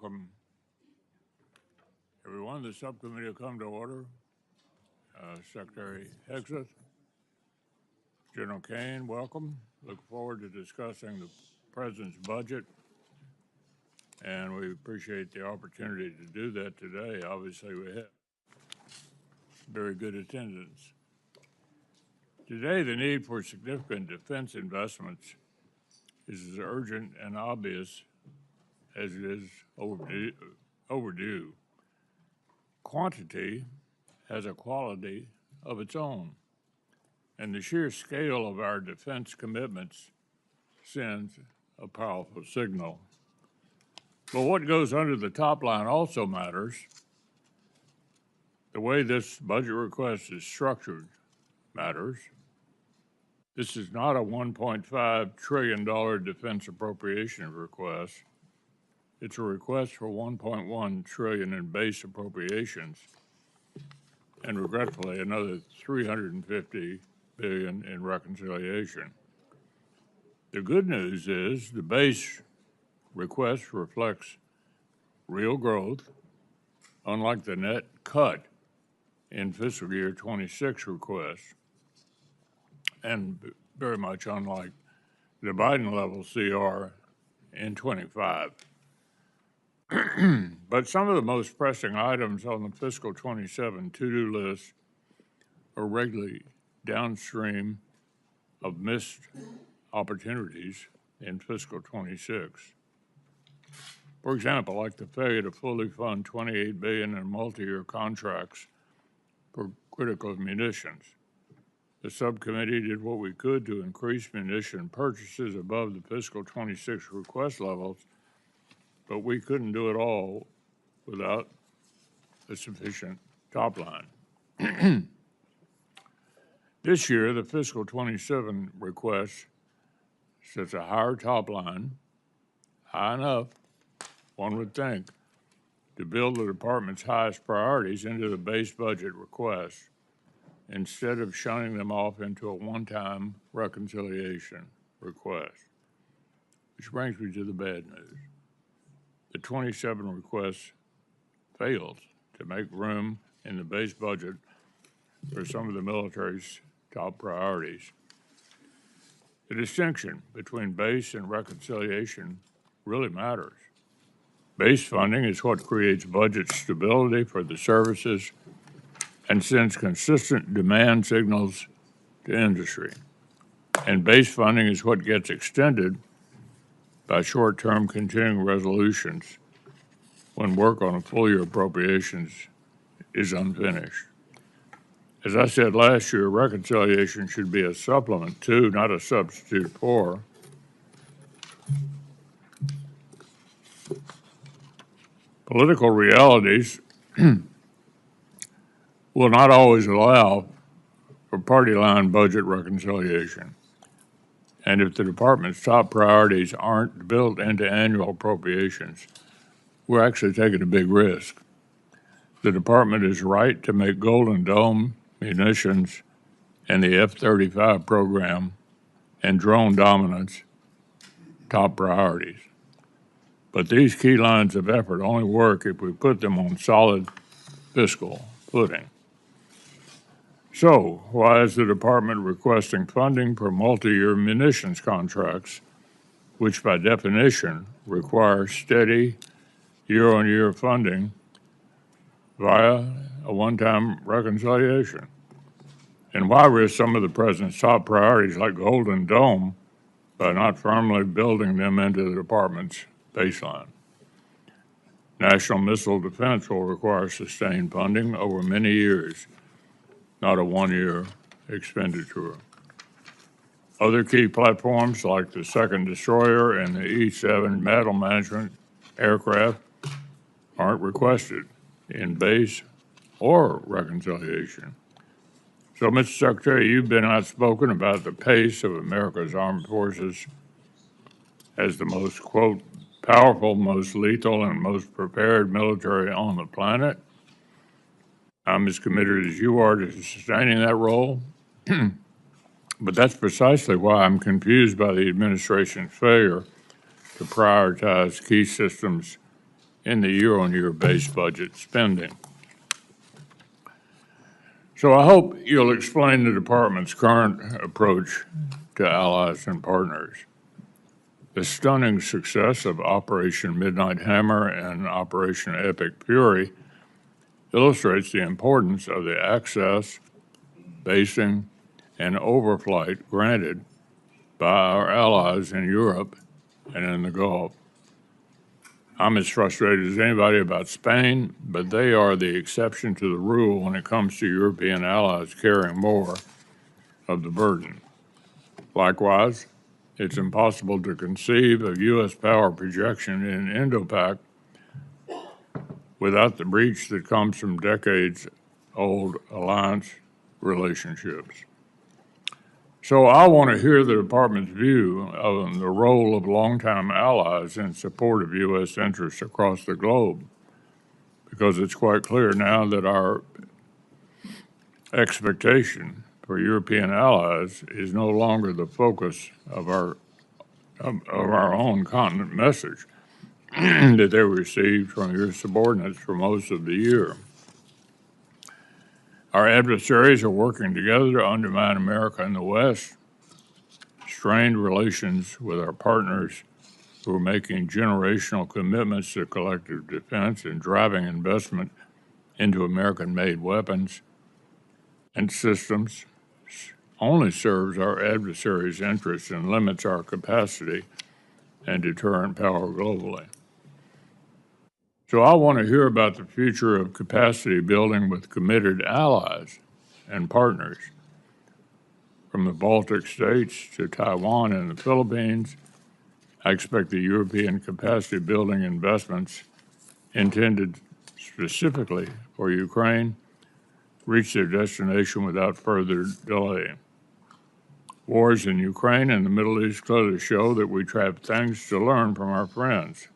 Welcome, everyone. The subcommittee will come to order. Secretary Hegseth, General Kaine, welcome. Look forward to discussing the President's budget, and we appreciate the opportunity to do that today. Obviously, we have very good attendance. Today, the need for significant defense investments is as urgent and obvious as it is overdue. Quantity has a quality of its own, and the sheer scale of our defense commitments sends a powerful signal. But what goes under the top line also matters. The way this budget request is structured matters. This is not a $1.5 trillion defense appropriation request. It's a request for $1.1 trillion in base appropriations, and regretfully, another $350 billion in reconciliation. The good news is the base request reflects real growth, unlike the net cut in fiscal year 26 request, and very much unlike the Biden level CR in 25. But some of the most pressing items on the fiscal 27 to-do list are regularly downstream of missed opportunities in fiscal 26. For example, like the failure to fully fund $28 billion in multi-year contracts for critical munitions. The subcommittee did what we could to increase munition purchases above the fiscal 26 request levels, but we couldn't do it all without a sufficient top line. This year, the fiscal 27 request sets a higher top line, high enough, one would think, to build the department's highest priorities into the base budget request, instead of shunning them off into a one-time reconciliation request. Which brings me to the bad news. The 27 request fails to make room in the base budget for some of the military's top priorities. The distinction between base and reconciliation really matters. Base funding is what creates budget stability for the services and sends consistent demand signals to industry. And base funding is what gets extended by short-term continuing resolutions when work on a full-year appropriations is unfinished. As I said last year, reconciliation should be a supplement to, not a substitute for, political realities will not always allow for party line budget reconciliation. And if the department's top priorities aren't built into annual appropriations, we're actually taking a big risk. The department is right to make Golden Dome, munitions, and the F-35 program and drone dominance top priorities. But these key lines of effort only work if we put them on solid fiscal footing. So, why is the department requesting funding for multi-year munitions contracts, which by definition require steady year-on-year funding via a one-time reconciliation? And why risk some of the president's top priorities like Golden Dome by not firmly building them into the department's baseline? National missile defense will require sustained funding over many years, not a one-year expenditure. Other key platforms like the second destroyer and the E-7 battle management aircraft aren't requested in base or reconciliation. So, Mr. Secretary, you've been outspoken about the pace of America's armed forces as the most, quote, powerful, most lethal, and most prepared military on the planet. I'm as committed as you are to sustaining that role, but that's precisely why I'm confused by the administration's failure to prioritize key systems in the year-on-year base budget spending. So I hope you'll explain the department's current approach to allies and partners. The stunning success of Operation Midnight Hammer and Operation Epic Fury illustrates the importance of the access, basing, and overflight granted by our allies in Europe and in the Gulf. I'm as frustrated as anybody about Spain, but they are the exception to the rule when it comes to European allies carrying more of the burden. Likewise, it's impossible to conceive of U.S. power projection in Indo-Pac without the breach that comes from decades-old alliance relationships. So I want to hear the department's view of the role of longtime allies in support of U.S. interests across the globe, because it's quite clear now that our expectation for European allies is no longer the focus of our own continent message that they received from your subordinates for most of the year. Our adversaries are working together to undermine America in the West, strained relations with our partners who are making generational commitments to collective defense and driving investment into American-made weapons and systems only serves our adversaries' interests and limits our capacity and deterrent power globally. So I want to hear about the future of capacity building with committed allies and partners. From the Baltic states to Taiwan and the Philippines, I expect the European capacity building investments intended specifically for Ukraine reach their destination without further delay. Wars in Ukraine and the Middle East clearly show that we have things to learn from our friends.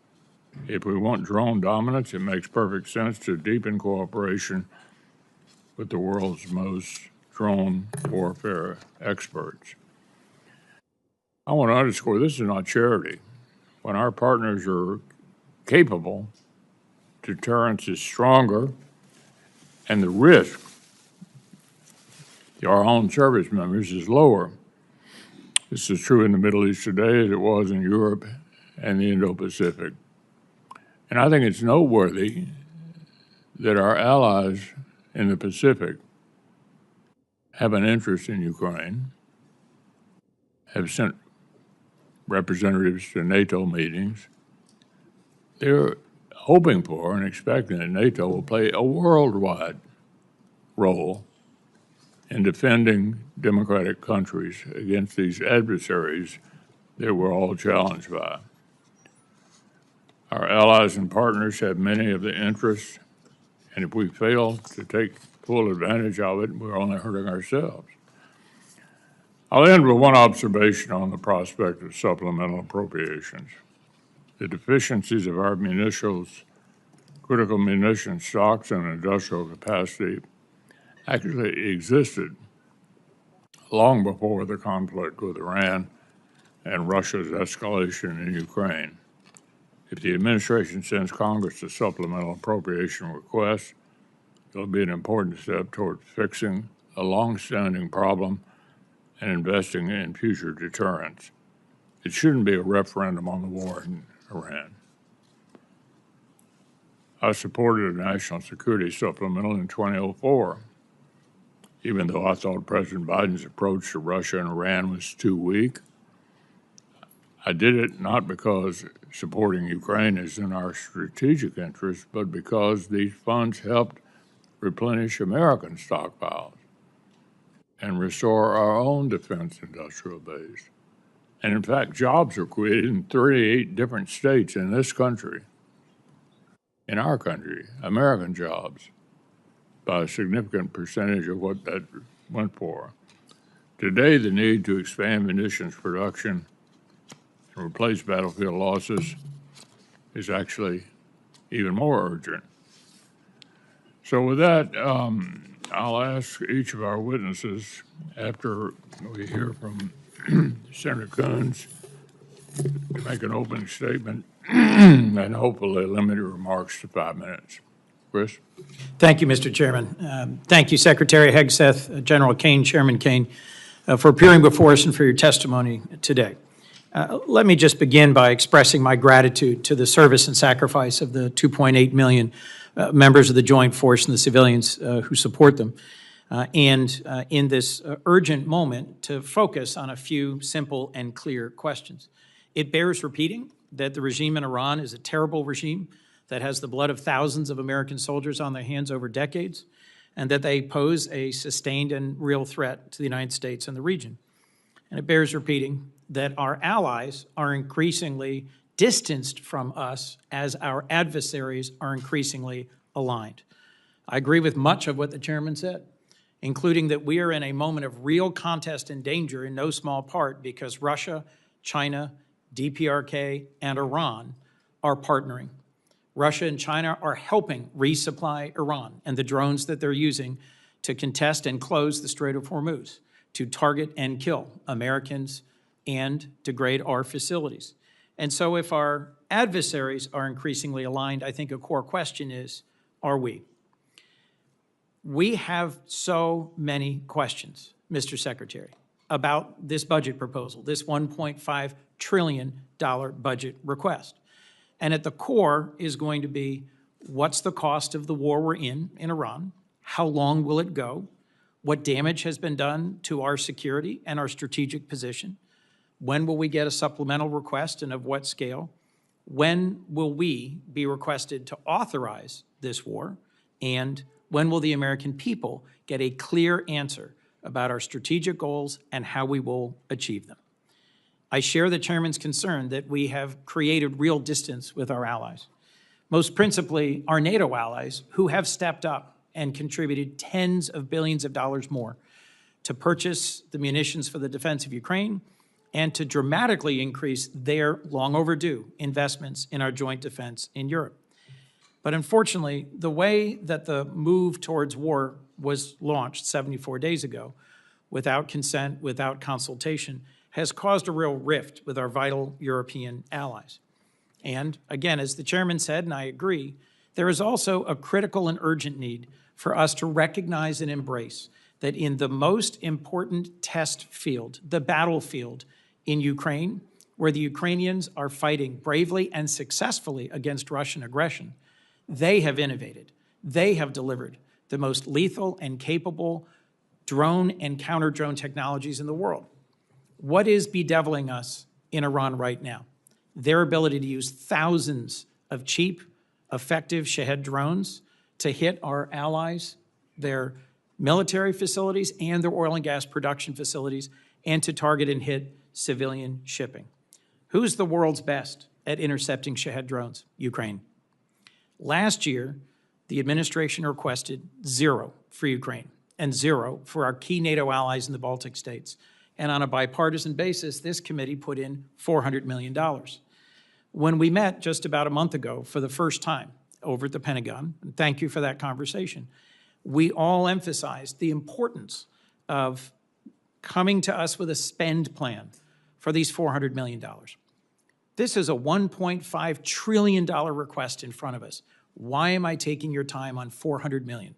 If we want drone dominance, it makes perfect sense to deepen cooperation with the world's most drone warfare experts. I want to underscore this is not charity. When our partners are capable, deterrence is stronger, and the risk to our own service members is lower. This is true in the Middle East today as it was in Europe and the Indo-Pacific. And I think it's noteworthy that our allies in the Pacific have an interest in Ukraine, have sent representatives to NATO meetings. They're hoping for and expecting that NATO will play a worldwide role in defending democratic countries against these adversaries that we're all challenged by. Our allies and partners have many of the interests, and if we fail to take full advantage of it, we're only hurting ourselves. I'll end with one observation on the prospect of supplemental appropriations. The deficiencies of our critical munitions stocks and industrial capacity actually existed long before the conflict with Iran and Russia's escalation in Ukraine. If the administration sends Congress a supplemental appropriation request, it'll be an important step toward fixing a long-standing problem and investing in future deterrence. It shouldn't be a referendum on the war in Iran. I supported a national security supplemental in 2004, even though I thought President Biden's approach to Russia and Iran was too weak. I did it not because supporting Ukraine is in our strategic interest, but because these funds helped replenish American stockpiles and restore our own defense industrial base. And in fact, jobs are created in 38 different states in this country, in our country, American jobs, by a significant percentage of what that went for. Today, the need to expand munitions production and replace battlefield losses is actually even more urgent. So with that, I'll ask each of our witnesses, after we hear from Senator Coons, to make an opening statement and hopefully limit your remarks to 5 minutes. Chris? Thank you, Mr. Chairman. Thank you, Secretary Hegseth, General Caine, Chairman Caine, for appearing before us and for your testimony today. Let me just begin by expressing my gratitude to the service and sacrifice of the 2.8 million members of the Joint Force and the civilians who support them. And in this urgent moment, to focus on a few simple and clear questions. It bears repeating that the regime in Iran is a terrible regime that has the blood of thousands of American soldiers on their hands over decades, and that they pose a sustained and real threat to the United States and the region. And it bears repeating that our allies are increasingly distanced from us as our adversaries are increasingly aligned. I agree with much of what the chairman said, including that we are in a moment of real contest and danger in no small part because Russia, China, DPRK, and Iran are partnering. Russia and China are helping resupply Iran and the drones that they're using to contest and close the Strait of Hormuz, to target and kill Americans and degrade our facilities. And so if our adversaries are increasingly aligned, I think a core question is, are we? We have so many questions, Mr. Secretary, about this budget proposal, this $1.5 trillion budget request. And at the core is going to be, what's the cost of the war we're in Iran? How long will it go? What damage has been done to our security and our strategic position? When will we get a supplemental request and of what scale? When will we be requested to authorize this war? And when will the American people get a clear answer about our strategic goals and how we will achieve them? I share the chairman's concern that we have created real distance with our allies, most principally our NATO allies, who have stepped up and contributed tens of billions of dollars more to purchase the munitions for the defense of Ukraine and to dramatically increase their long overdue investments in our joint defense in Europe. But unfortunately, the way that the move towards war was launched 74 days ago, without consent, without consultation, has caused a real rift with our vital European allies. And again, as the chairman said, and I agree, there is also a critical and urgent need for us to recognize and embrace that in the most important test field, the battlefield in Ukraine, where the Ukrainians are fighting bravely and successfully against Russian aggression, they have innovated. They have delivered the most lethal and capable drone and counter-drone technologies in the world. What is bedeviling us in Iran right now? Their ability to use thousands of cheap, effective Shahed drones to hit our allies, their military facilities, and their oil and gas production facilities, and to target and hit civilian shipping. Who's the world's best at intercepting Shahed drones? Ukraine. Last year, the administration requested 0 for Ukraine and 0 for our key NATO allies in the Baltic states. And on a bipartisan basis, this committee put in $400 million. When we met just about a month ago for the first time over at the Pentagon, and thank you for that conversation, we all emphasized the importance of coming to us with a spend plan for these $400 million. This is a $1.5 trillion request in front of us. Why am I taking your time on $400 million?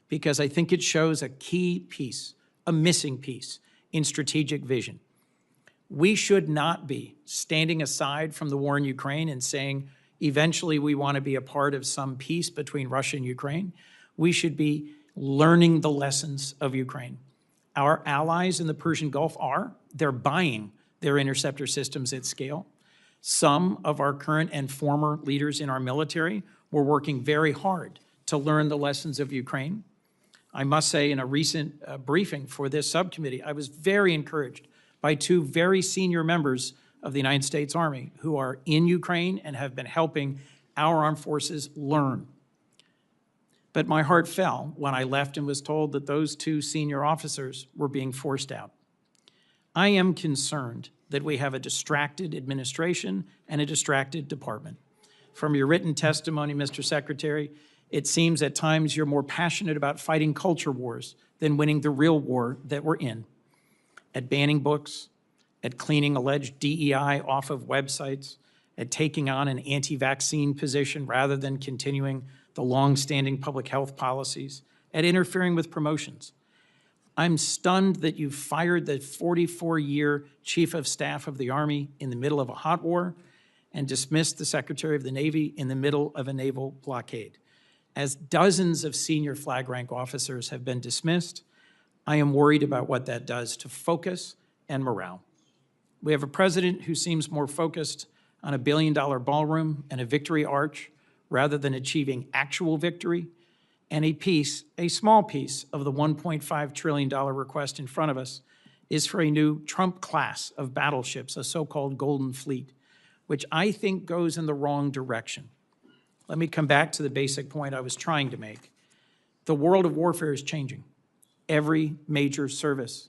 Because I think it shows a key piece, a missing piece in strategic vision. We should not be standing aside from the war in Ukraine and saying, eventually we want to be a part of some peace between Russia and Ukraine. We should be learning the lessons of Ukraine. Our allies in the Persian Gulf they're buying their interceptor systems at scale. Some of our current and former leaders in our military were working very hard to learn the lessons of Ukraine. I must say, in a recent briefing for this subcommittee, I was very encouraged by 2 very senior members of the United States Army who are in Ukraine and have been helping our armed forces learn. But my heart fell when I left and was told that those 2 senior officers were being forced out. I am concerned that we have a distracted administration and a distracted department. From your written testimony, Mr. Secretary, it seems at times you're more passionate about fighting culture wars than winning the real war that we're in. At banning books, at cleaning alleged DEI off of websites, at taking on an anti-vaccine position rather than continuing the long-standing public health policies, at interfering with promotions. I'm stunned that you fired the 44-year Chief of Staff of the Army in the middle of a hot war and dismissed the Secretary of the Navy in the middle of a naval blockade. As dozens of senior flag rank officers have been dismissed, I am worried about what that does to focus and morale. We have a president who seems more focused on a billion-dollar ballroom and a victory arch rather than achieving actual victory, and a small piece of the $1.5 trillion request in front of us is for a new Trump class of battleships, a so-called Golden Fleet, which I think goes in the wrong direction. Let me come back to the basic point I was trying to make. The world of warfare is changing. Every major service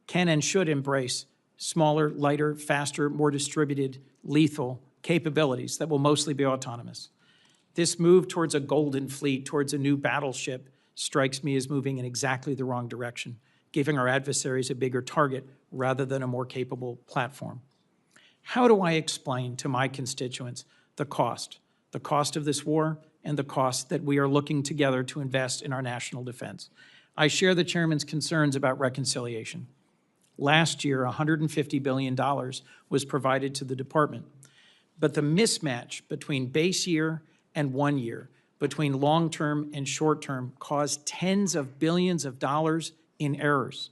can and should embrace smaller, lighter, faster, more distributed, lethal capabilities that will mostly be autonomous. This move towards a Golden Fleet, towards a new battleship, strikes me as moving in exactly the wrong direction, giving our adversaries a bigger target rather than a more capable platform. How do I explain to my constituents the cost of this war and the cost that we are looking together to invest in our national defense? I share the chairman's concerns about reconciliation. Last year, $150 billion was provided to the department. But the mismatch between base year and 1 year, between long-term and short-term, caused tens of billions of dollars in errors.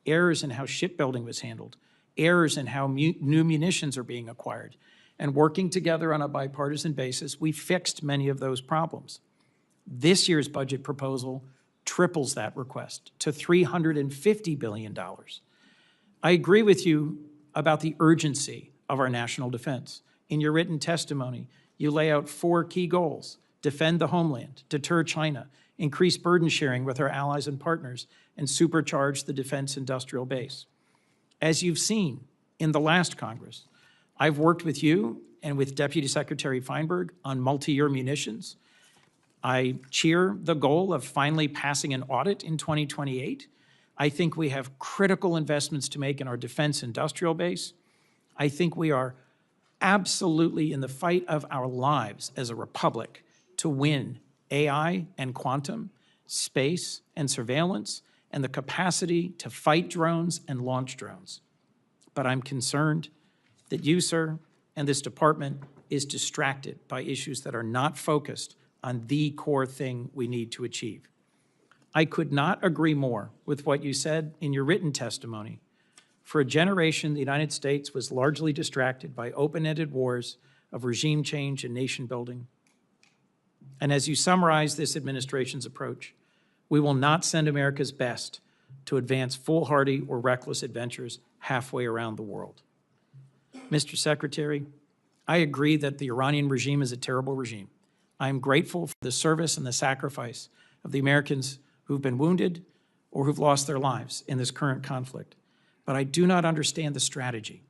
Errors in how shipbuilding was handled, errors in how new munitions are being acquired. And working together on a bipartisan basis, we fixed many of those problems. This year's budget proposal triples that request to $350 billion. I agree with you about the urgency of our national defense. In your written testimony, you lay out 4 key goals: defend the homeland, deter China, increase burden sharing with our allies and partners, and supercharge the defense industrial base. As you've seen in the last Congress, I've worked with you and with Deputy Secretary Feinberg on multi-year munitions. I cheer the goal of finally passing an audit in 2028. I think we have critical investments to make in our defense industrial base. I think we are absolutely in the fight of our lives as a republic to win AI and quantum, space and surveillance, and the capacity to fight drones and launch drones. But I'm concerned that you, sir, and this department is distracted by issues that are not focused on the core thing we need to achieve. I could not agree more with what you said in your written testimony. For a generation, the United States was largely distracted by open-ended wars of regime change and nation building. And as you summarize this administration's approach, we will not send America's best to advance foolhardy or reckless adventures halfway around the world. Mr. Secretary, I agree that the Iranian regime is a terrible regime. I am grateful for the service and the sacrifice of the Americans who've been wounded or who've lost their lives in this current conflict. But I do not understand the strategy.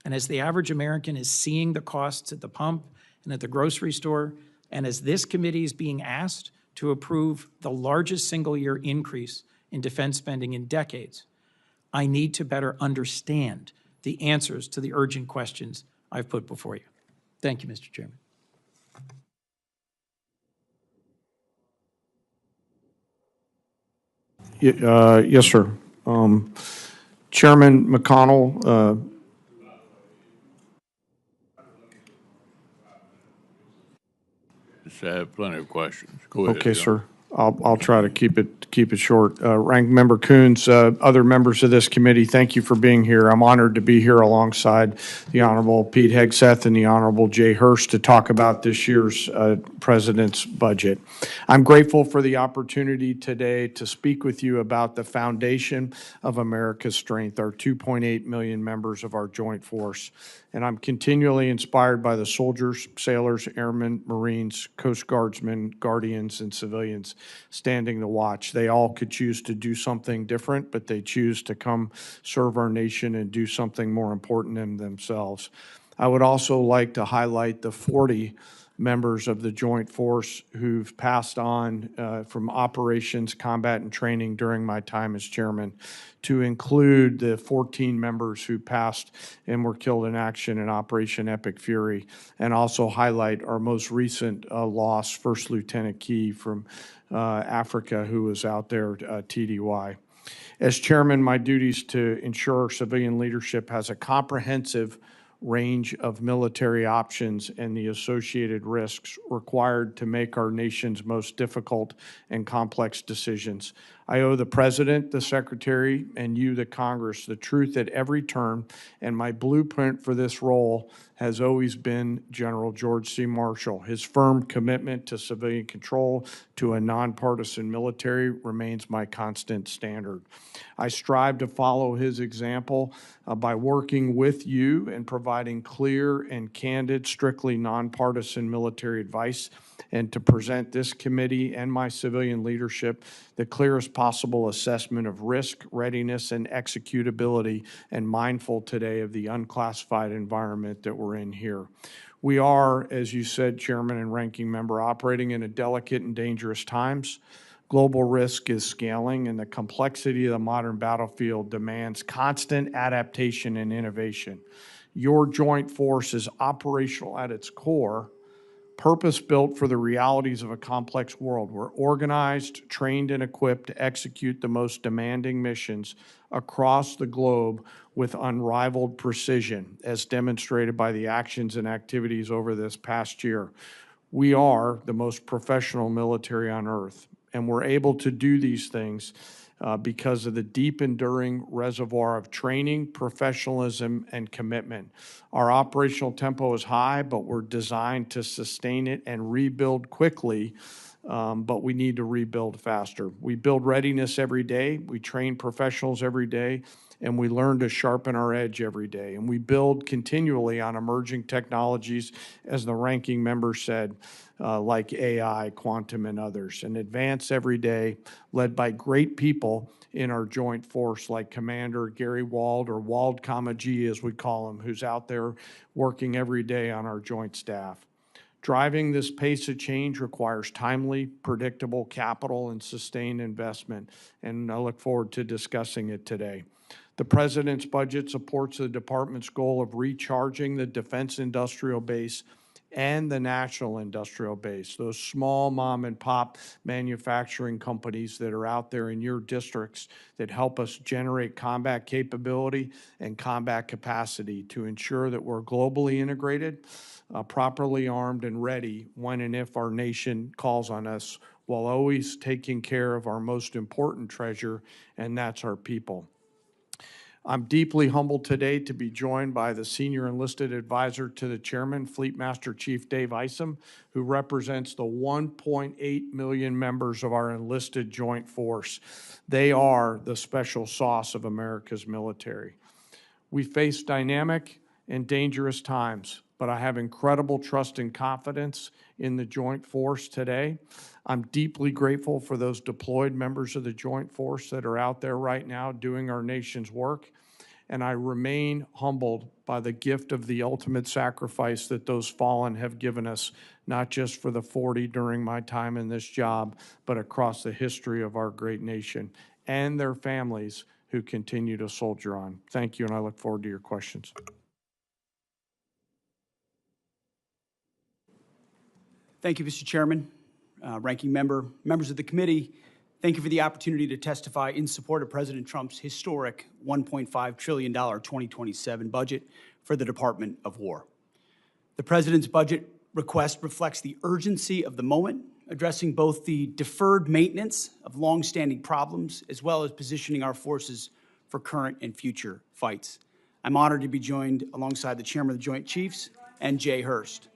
And as the average American is seeing the costs at the pump and at the grocery store, and as this committee is being asked to approve the largest single-year increase in defense spending in decades, I need to better understand the answers to the urgent questions I've put before you. Thank you, Mr. Chairman. Yes, sir. Chairman McConnell, I have plenty of questions. Go ahead. okay, sir. I'll try to keep it short. Ranking Member Coons, other members of this committee, thank you for being here. I'm honored to be here alongside the Honorable Pete Hegseth and the Honorable Jay Hurst to talk about this year's President's budget. I'm grateful for the opportunity today to speak with you about the foundation of America's strength, our 2.8 million members of our joint force. And I'm continually inspired by the soldiers, sailors, airmen, Marines, Coast Guardsmen, Guardians, and civilians standing the watch. They all could choose to do something different, but they choose to come serve our nation and do something more important than themselves. I would also like to highlight the 40 members of the Joint Force who've passed on from operations, combat, and training during my time as chairman, to include the 14 members who passed and were killed in action in Operation Epic Fury, and also highlight our most recent loss, First Lieutenant Key from Africa, who was out there, TDY. As chairman, my duties to ensure civilian leadership has a comprehensive range of military options and the associated risks required to make our nation's most difficult and complex decisions. I owe the President, the Secretary, and you, the Congress, the truth at every turn, and my blueprint for this role has always been General George C. Marshall. His firm commitment to civilian control, to a nonpartisan military, remains my constant standard. I strive to follow his example by working with you and providing clear and candid, strictly nonpartisan military advice, and to present this committee and my civilian leadership the clearest possible assessment of risk, readiness, and executability, and mindful today of the unclassified environment that we're in here. We are, as you said, Chairman and Ranking Member, operating in a delicate and dangerous times. Global risk is scaling, and the complexity of the modern battlefield demands constant adaptation and innovation. Your joint force is operational at its core, purpose-built for the realities of a complex world. We're organized, trained, and equipped to execute the most demanding missions across the globe with unrivaled precision, as demonstrated by the actions and activities over this past year. We are the most professional military on earth, and we're able to do these things because of the deep, enduring reservoir of training, professionalism, and commitment. Our operational tempo is high, but we're designed to sustain it and rebuild quickly, but we need to rebuild faster. We build readiness every day, we train professionals every day, and we learn to sharpen our edge every day. And we build continually on emerging technologies, as the ranking member said, like AI, quantum, and others, and advance every day, led by great people in our joint force, like Commander Gary Wald, or Wald, G, as we call him, who's out there working every day on our joint staff. Driving this pace of change requires timely, predictable capital and sustained investment, and I look forward to discussing it today. The President's budget supports the Department's goal of recharging the defense industrial base and the national industrial base, those small mom and pop manufacturing companies that are out there in your districts that help us generate combat capability and combat capacity to ensure that we're globally integrated, properly armed and ready when and if our nation calls on us, while always taking care of our most important treasure, and that's our people. I'm deeply humbled today to be joined by the Senior Enlisted Advisor to the Chairman, Fleet Master Chief Dave Isom, who represents the 1.8 million members of our enlisted joint force. They are the special sauce of America's military. We face dynamic and dangerous times, but I have incredible trust and confidence in the joint force today. I'm deeply grateful for those deployed members of the joint force that are out there right now doing our nation's work, and I remain humbled by the gift of the ultimate sacrifice that those fallen have given us, not just for the 40 during my time in this job, but across the history of our great nation, and their families who continue to soldier on. Thank you, and I look forward to your questions. Thank you, Mr. Chairman, Ranking Member, members of the committee. Thank you for the opportunity to testify in support of President Trump's historic $1.5 trillion 2027 budget for the Department of War. The President's budget request reflects the urgency of the moment, addressing both the deferred maintenance of longstanding problems as well as positioning our forces for current and future fights. I'm honored to be joined alongside the Chairman of the Joint Chiefs and Jay Hurst.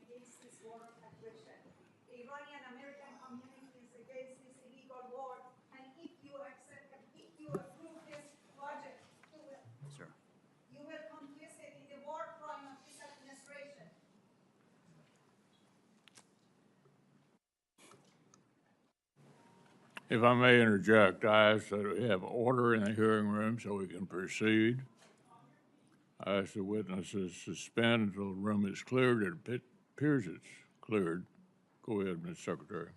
If I may interject, I ask that we have order in the hearing room so we can proceed. I ask the witnesses suspend until the room is cleared. It appears it's cleared. Go ahead, Mr. Secretary.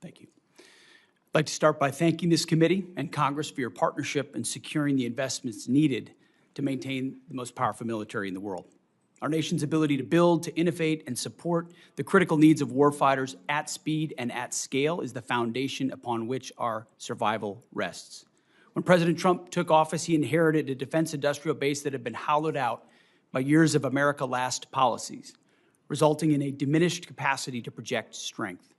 Thank you. I'd like to start by thanking this committee and Congress for your partnership in securing the investments needed to maintain the most powerful military in the world. Our nation's ability to build, to innovate, and support the critical needs of warfighters at speed and at scale is the foundation upon which our survival rests. When President Trump took office, he inherited a defense industrial base that had been hollowed out by years of America Last policies, resulting in a diminished capacity to project strength,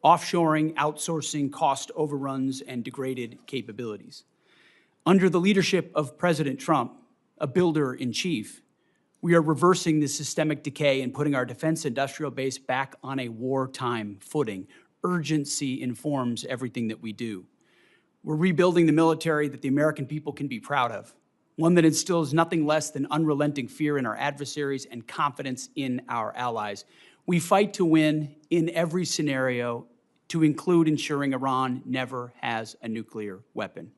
offshoring, outsourcing, cost overruns, and degraded capabilities. Under the leadership of President Trump, a builder-in-chief, we are reversing this systemic decay and putting our defense industrial base back on a wartime footing. Urgency informs everything that we do. We're rebuilding the military that the American people can be proud of, one that instills nothing less than unrelenting fear in our adversaries and confidence in our allies. We fight to win in every scenario, to include ensuring Iran never has a nuclear weapon.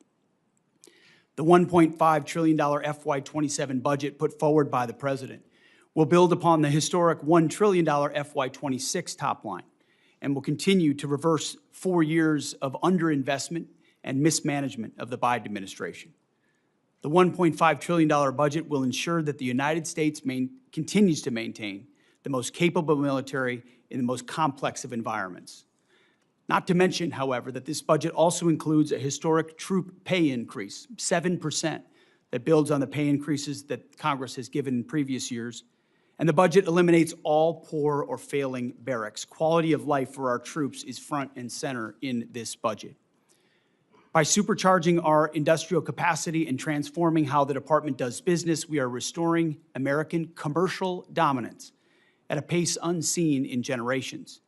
The $1.5 trillion FY27 budget put forward by the President will build upon the historic $1 trillion FY26 top line and will continue to reverse 4 years of underinvestment and mismanagement of the Biden administration. The $1.5 trillion budget will ensure that the United States continues to maintain the most capable military in the most complex of environments. Not to mention, however, that this budget also includes a historic troop pay increase, 7%, that builds on the pay increases that Congress has given in previous years. And the budget eliminates all poor or failing barracks. Quality of life for our troops is front and center in this budget. By supercharging our industrial capacity and transforming how the department does business, we are restoring American commercial dominance at a pace unseen in generations,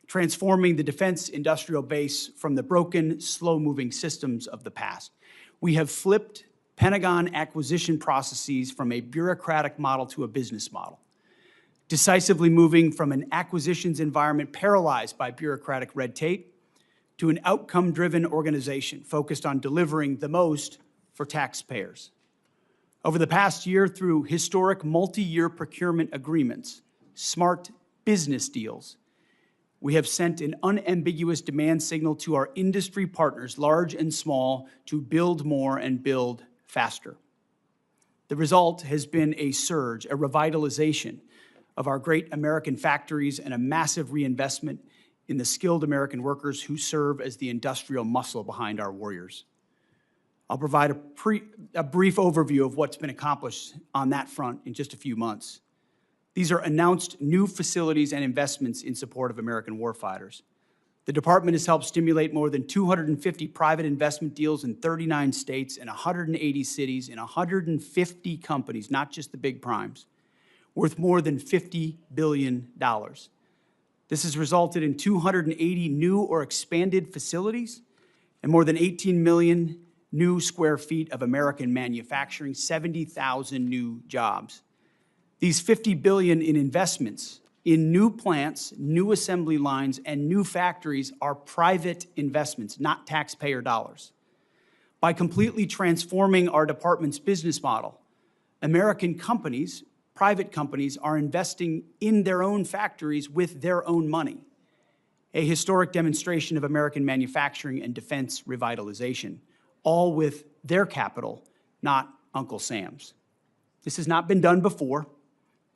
transforming the defense industrial base from the broken, slow-moving systems of the past. We have flipped Pentagon acquisition processes from a bureaucratic model to a business model, decisively moving from an acquisitions environment paralyzed by bureaucratic red tape to an outcome-driven organization focused on delivering the most for taxpayers. Over the past year, through historic multi-year procurement agreements, smart business deals, we have sent an unambiguous demand signal to our industry partners, large and small, to build more and build faster. The result has been a surge, a revitalization of our great American factories and a massive reinvestment in the skilled American workers who serve as the industrial muscle behind our warriors. I'll provide a brief overview of what's been accomplished on that front in just a few months. These are announced new facilities and investments in support of American warfighters. The department has helped stimulate more than 250 private investment deals in 39 states and 180 cities in 150 companies, not just the big primes, worth more than $50 billion. This has resulted in 280 new or expanded facilities and more than 18 million new square feet of American manufacturing, 70,000 new jobs. These $50 billion in investments in new plants, new assembly lines, and new factories are private investments, not taxpayer dollars. By completely transforming our department's business model, American companies, private companies, are investing in their own factories with their own money, a historic demonstration of American manufacturing and defense revitalization, all with their capital, not Uncle Sam's. This has not been done before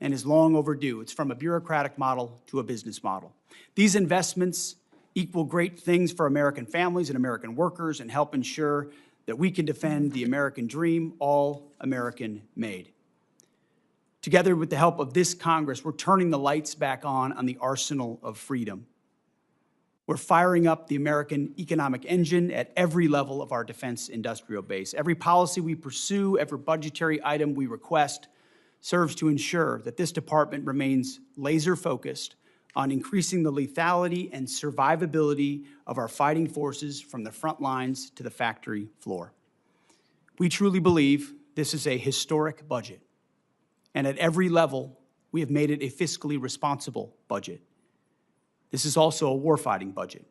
and is long overdue. It's from a bureaucratic model to a business model. These investments equal great things for American families and American workers and help ensure that we can defend the American dream, all American made. Together with the help of this Congress, we're turning the lights back on the arsenal of freedom. We're firing up the American economic engine at every level of our defense industrial base. Every policy we pursue, every budgetary item we request serves to ensure that this department remains laser-focused on increasing the lethality and survivability of our fighting forces from the front lines to the factory floor. We truly believe this is a historic budget. And at every level, we have made it a fiscally responsible budget. This is also a warfighting budget.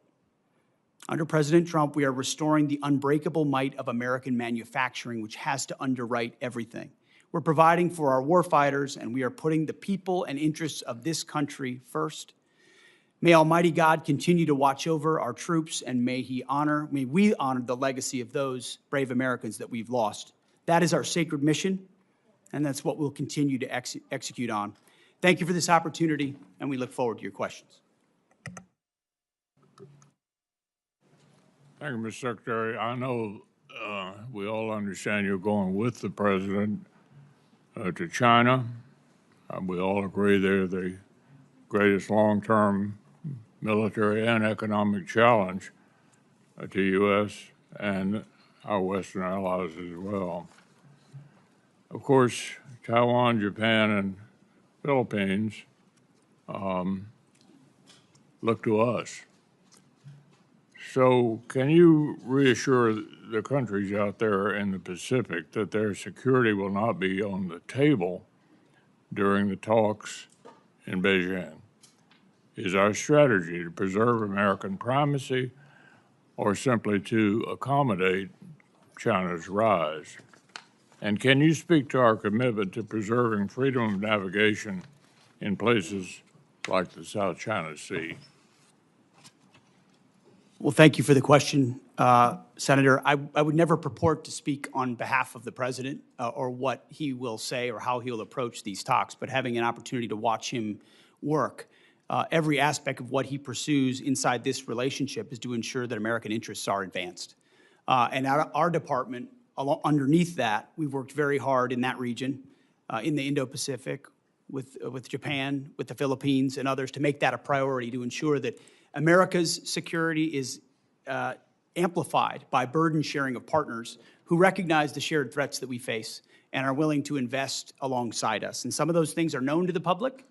Under President Trump, we are restoring the unbreakable might of American manufacturing, which has to underwrite everything. We're providing for our warfighters, and we are putting the people and interests of this country first. May Almighty God continue to watch over our troops, and may we honor the legacy of those brave Americans that we've lost. That is our sacred mission, and that's what we'll continue to execute on. Thank you for this opportunity, and we look forward to your questions. Thank you, Mr. Secretary. I know we all understand you're going with the president to China. We all agree they're the greatest long-term military and economic challenge to the U.S. and our Western allies as well. Of course, Taiwan, Japan, and Philippines look to us. So can you reassure the countries out there in the Pacific that their security will not be on the table during the talks in Beijing? Is our strategy to preserve American primacy or simply to accommodate China's rise? And can you speak to our commitment to preserving freedom of navigation in places like the South China Sea? Well, thank you for the question, Senator. I would never purport to speak on behalf of the president or what he will say or how he'll approach these talks, but having an opportunity to watch him work, every aspect of what he pursues inside this relationship is to ensure that American interests are advanced. And our department, underneath that, we've worked very hard in that region, in the Indo-Pacific, with Japan, with the Philippines, and others, to make that a priority to ensure that America's security is amplified by burden sharing of partners who recognize the shared threats that we face and are willing to invest alongside us. And some of those things are known to the public.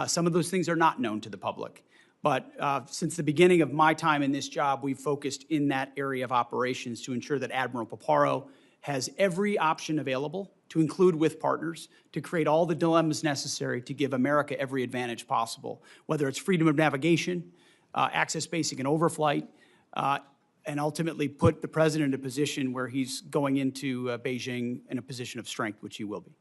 Some of those things are not known to the public. But since the beginning of my time in this job, we've focused in that area of operations to ensure that Admiral Paparo has every option available to include with partners to create all the dilemmas necessary to give America every advantage possible, whether it's freedom of navigation, access basic and overflight, and ultimately put the president in a position where he's going into Beijing in a position of strength, which he will be.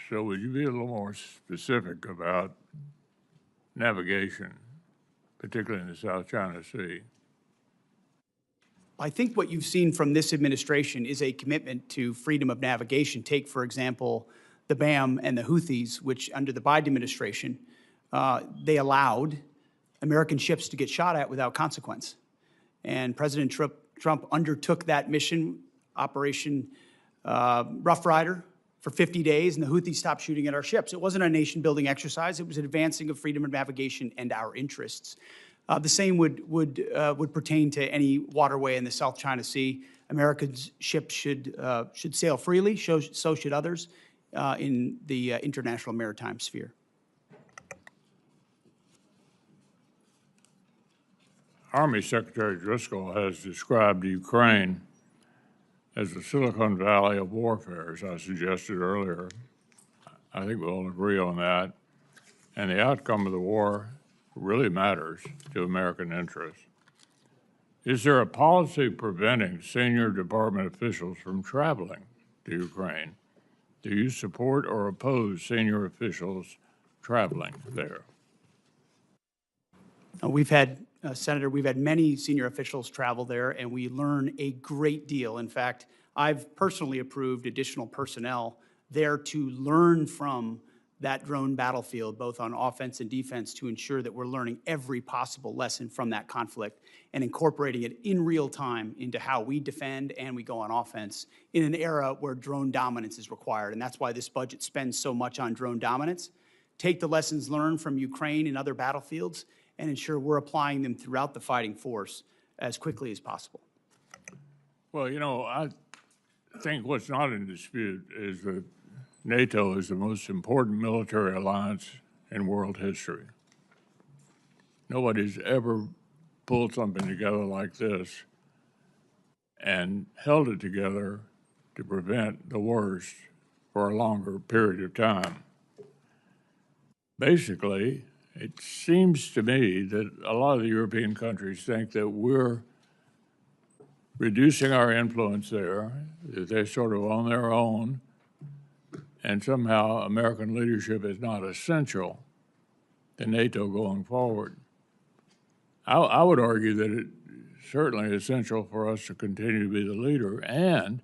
So would you be a little more specific about navigation, particularly in the South China Sea? I think what you've seen from this administration is a commitment to freedom of navigation. Take, for example, the BAM and the Houthis, which under the Biden administration, they allowed American ships to get shot at without consequence. And President Trump undertook that mission, Operation Rough Rider, for 50 days, and the Houthis stopped shooting at our ships. It wasn't a nation-building exercise. It was an advancing of freedom of navigation and our interests. The same would pertain to any waterway in the South China Sea. America's ships should sail freely, so should others in the international maritime sphere. Army Secretary Driscoll has described Ukraine as the Silicon Valley of warfare, as I suggested earlier. I think we'll all agree on that. And the outcome of the war really matters to American interests. Is there a policy preventing senior department officials from traveling to Ukraine? Do you support or oppose senior officials traveling there? Senator, we've had many senior officials travel there, and we learn a great deal. In fact, I've personally approved additional personnel there to learn from that drone battlefield, both on offense and defense, to ensure that we're learning every possible lesson from that conflict and incorporating it in real time into how we defend and we go on offense in an era where drone dominance is required. And that's why this budget spends so much on drone dominance. Take the lessons learned from Ukraine and other battlefields and ensure we're applying them throughout the fighting force as quickly as possible. Well, you know, I think what's not in dispute is that NATO is the most important military alliance in world history. Nobody's ever pulled something together like this and held it together to prevent the worst for a longer period of time. Basically, it seems to me that a lot of the European countries think that we're reducing our influence there, that they're sort of on their own, and somehow American leadership is not essential to NATO going forward. I would argue that it's certainly essential for us to continue to be the leader, and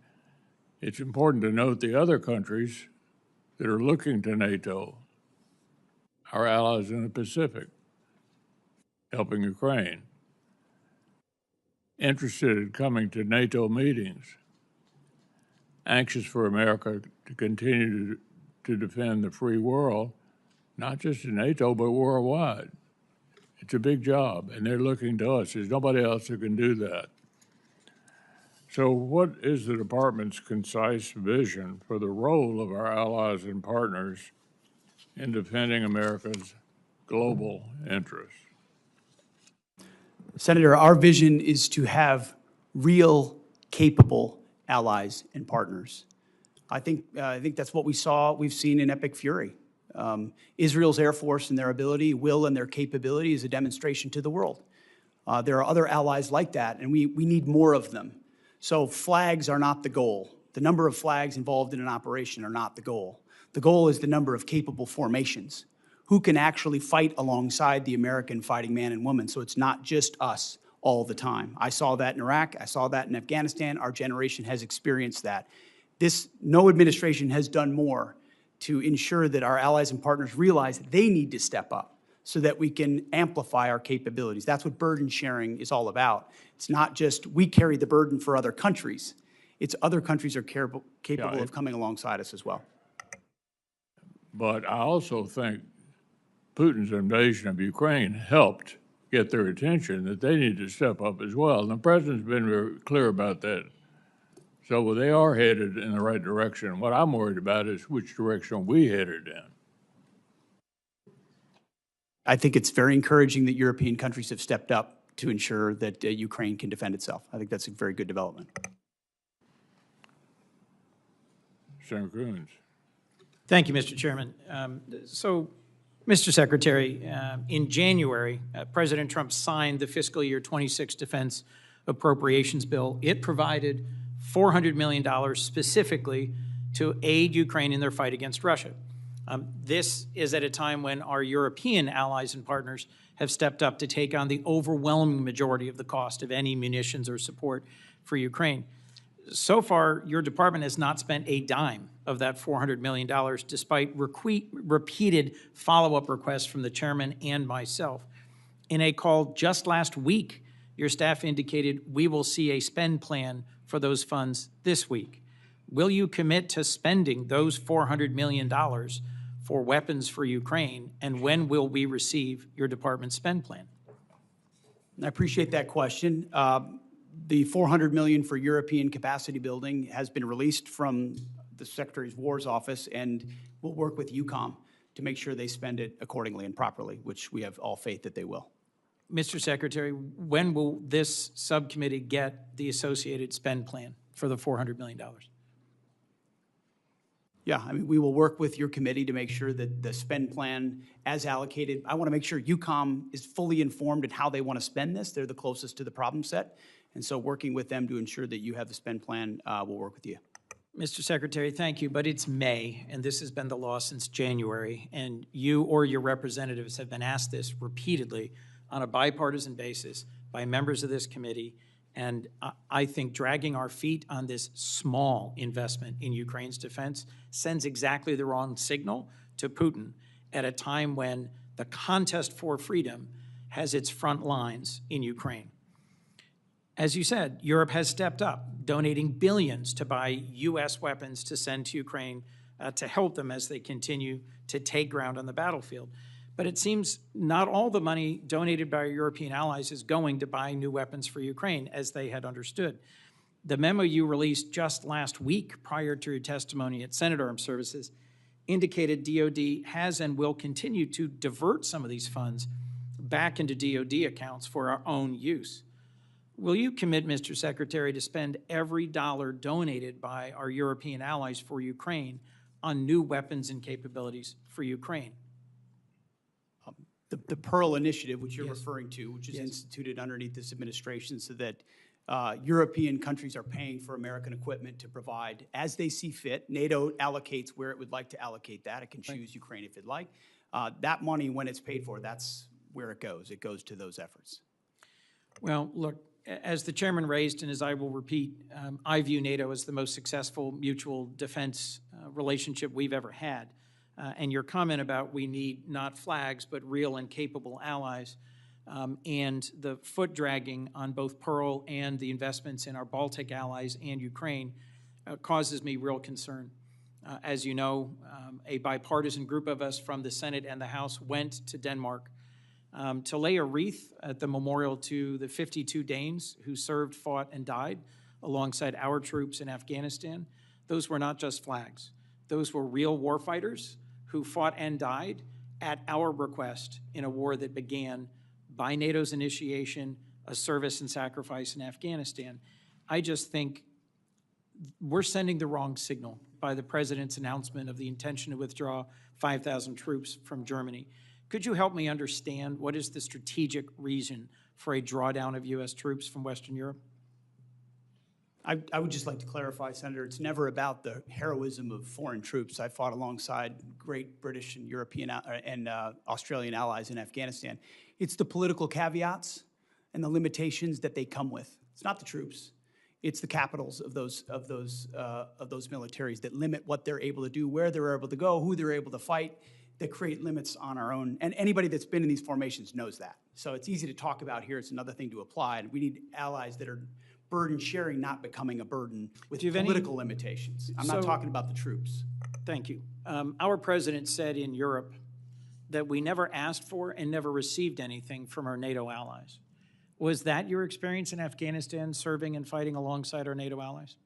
it's important to note the other countries that are looking to NATO, our allies in the Pacific, helping Ukraine, interested in coming to NATO meetings, anxious for America to continue to defend the free world, not just in NATO, but worldwide. It's a big job, and they're looking to us. There's nobody else who can do that. So what is the department's concise vision for the role of our allies and partners in defending America's global interests? Senator, our vision is to have real, capable allies and partners. I think that's what we've seen in Epic Fury. Israel's Air Force and their ability, will, and their capability is a demonstration to the world. There are other allies like that, and we need more of them. So flags are not the goal. The number of flags involved in an operation are not the goal. The goal is the number of capable formations who can actually fight alongside the American fighting man and woman. So it's not just us all the time. I saw that in Iraq. I saw that in Afghanistan. Our generation has experienced that. No administration has done more to ensure that our allies and partners realize they need to step up so that we can amplify our capabilities. That's what burden sharing is all about. It's not just we carry the burden for other countries. It's other countries are capable of coming alongside us as well. But I also think Putin's invasion of Ukraine helped get their attention that they need to step up as well. And the president's been very clear about that. So they are headed in the right direction. What I'm worried about is which direction we headed in. I think it's very encouraging that European countries have stepped up to ensure that Ukraine can defend itself. I think that's a very good development. Senator Coons. Thank you, Mr. Chairman. So, Mr. Secretary, in January, President Trump signed the fiscal year 26 defense appropriations bill. It provided $400 million specifically to aid Ukraine in their fight against Russia. This is at a time when our European allies and partners have stepped up to take on the overwhelming majority of the cost of any munitions or support for Ukraine. So far, your department has not spent a dime of that $400 million, despite repeated follow-up requests from the chairman and myself. In a call just last week, your staff indicated we will see a spend plan for those funds this week. Will you commit to spending those $400 million for weapons for Ukraine, and when will we receive your department's spend plan? I appreciate that question. The $400 million for European capacity building has been released from the Secretary of War's office, and we'll work with EUCOM to make sure they spend it accordingly and properly, which we have all faith that they will. Mr. Secretary, when will this subcommittee get the associated spend plan for the $400 million? Yeah, I mean, we will work with your committee to make sure that the spend plan as allocated, I want to make sure EUCOM is fully informed in how they want to spend this. They're the closest to the problem set. And so working with them to ensure that you have the spend plan, we'll work with you. Mr. Secretary, thank you, but it's May, and this has been the law since January, and you or your representatives have been asked this repeatedly on a bipartisan basis by members of this committee, and I think dragging our feet on this small investment in Ukraine's defense sends exactly the wrong signal to Putin at a time when the contest for freedom has its front lines in Ukraine. As you said, Europe has stepped up, donating billions to buy U.S. weapons to send to Ukraine to help them as they continue to take ground on the battlefield. But it seems not all the money donated by our European allies is going to buy new weapons for Ukraine, as they had understood. The memo you released just last week, prior to your testimony at Senate Armed Services, indicated DOD has and will continue to divert some of these funds back into DOD accounts for our own use. Will you commit, Mr. Secretary, to spend every dollar donated by our European allies for Ukraine on new weapons and capabilities for Ukraine? The Pearl Initiative, which you're referring to, which is instituted underneath this administration so that European countries are paying for American equipment to provide as they see fit. NATO allocates where it would like to allocate that. It can choose Ukraine if it'd like. That money, when it's paid for, that's where it goes. It goes to those efforts. Well, look, as the chairman raised, and as I will repeat, I view NATO as the most successful mutual defense relationship we've ever had. And your comment about we need not flags, but real and capable allies, and the foot dragging on both Pearl and the investments in our Baltic allies and Ukraine causes me real concern. As you know, a bipartisan group of us from the Senate and the House went to Denmark to lay a wreath at the memorial to the 52 Danes who served, fought, and died alongside our troops in Afghanistan. Those were not just flags. Those were real warfighters who fought and died at our request in a war that began by NATO's initiation, a service and sacrifice in Afghanistan. I just think we're sending the wrong signal by the president's announcement of the intention to withdraw 5,000 troops from Germany. Could you help me understand what is the strategic reason for a drawdown of U.S. troops from Western Europe? I would just like to clarify, Senator, it's never about the heroism of foreign troops. I fought alongside great British and European and Australian allies in Afghanistan. It's the political caveats and the limitations that they come with. It's not the troops. It's the capitals of those militaries that limit what they're able to do, where they're able to go, who they're able to fight, that create limits on our own. And anybody that's been in these formations knows that. So it's easy to talk about here. It's another thing to apply. And we need allies that are burden sharing, not becoming a burden with political limitations. I'm not talking about the troops. Thank you. Our president said in Europe that we never asked for and never received anything from our NATO allies. Was that your experience in Afghanistan, serving and fighting alongside our NATO allies?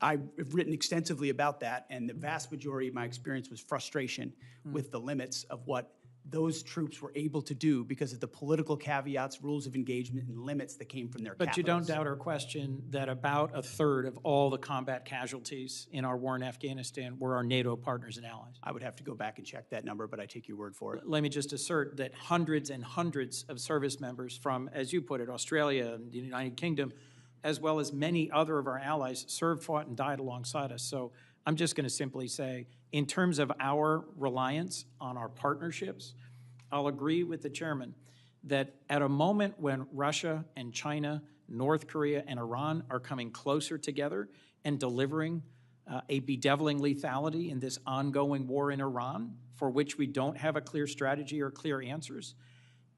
I've written extensively about that, and the vast majority of my experience was frustration with the limits of what those troops were able to do because of the political caveats, rules of engagement, and limits that came from their capitals. But you don't doubt our question that about a third of all the combat casualties in our war in Afghanistan were our NATO partners and allies. I would have to go back and check that number, but I take your word for it. Let me just assert that hundreds and hundreds of service members from, as you put it, Australia and the United Kingdom, as well as many other of our allies, served, fought, and died alongside us. So I'm just going to simply say, in terms of our reliance on our partnerships, I'll agree with the chairman that at a moment when Russia and China, North Korea and Iran are coming closer together and delivering a bedeviling lethality in this ongoing war in Iran, for which we don't have a clear strategy or clear answers,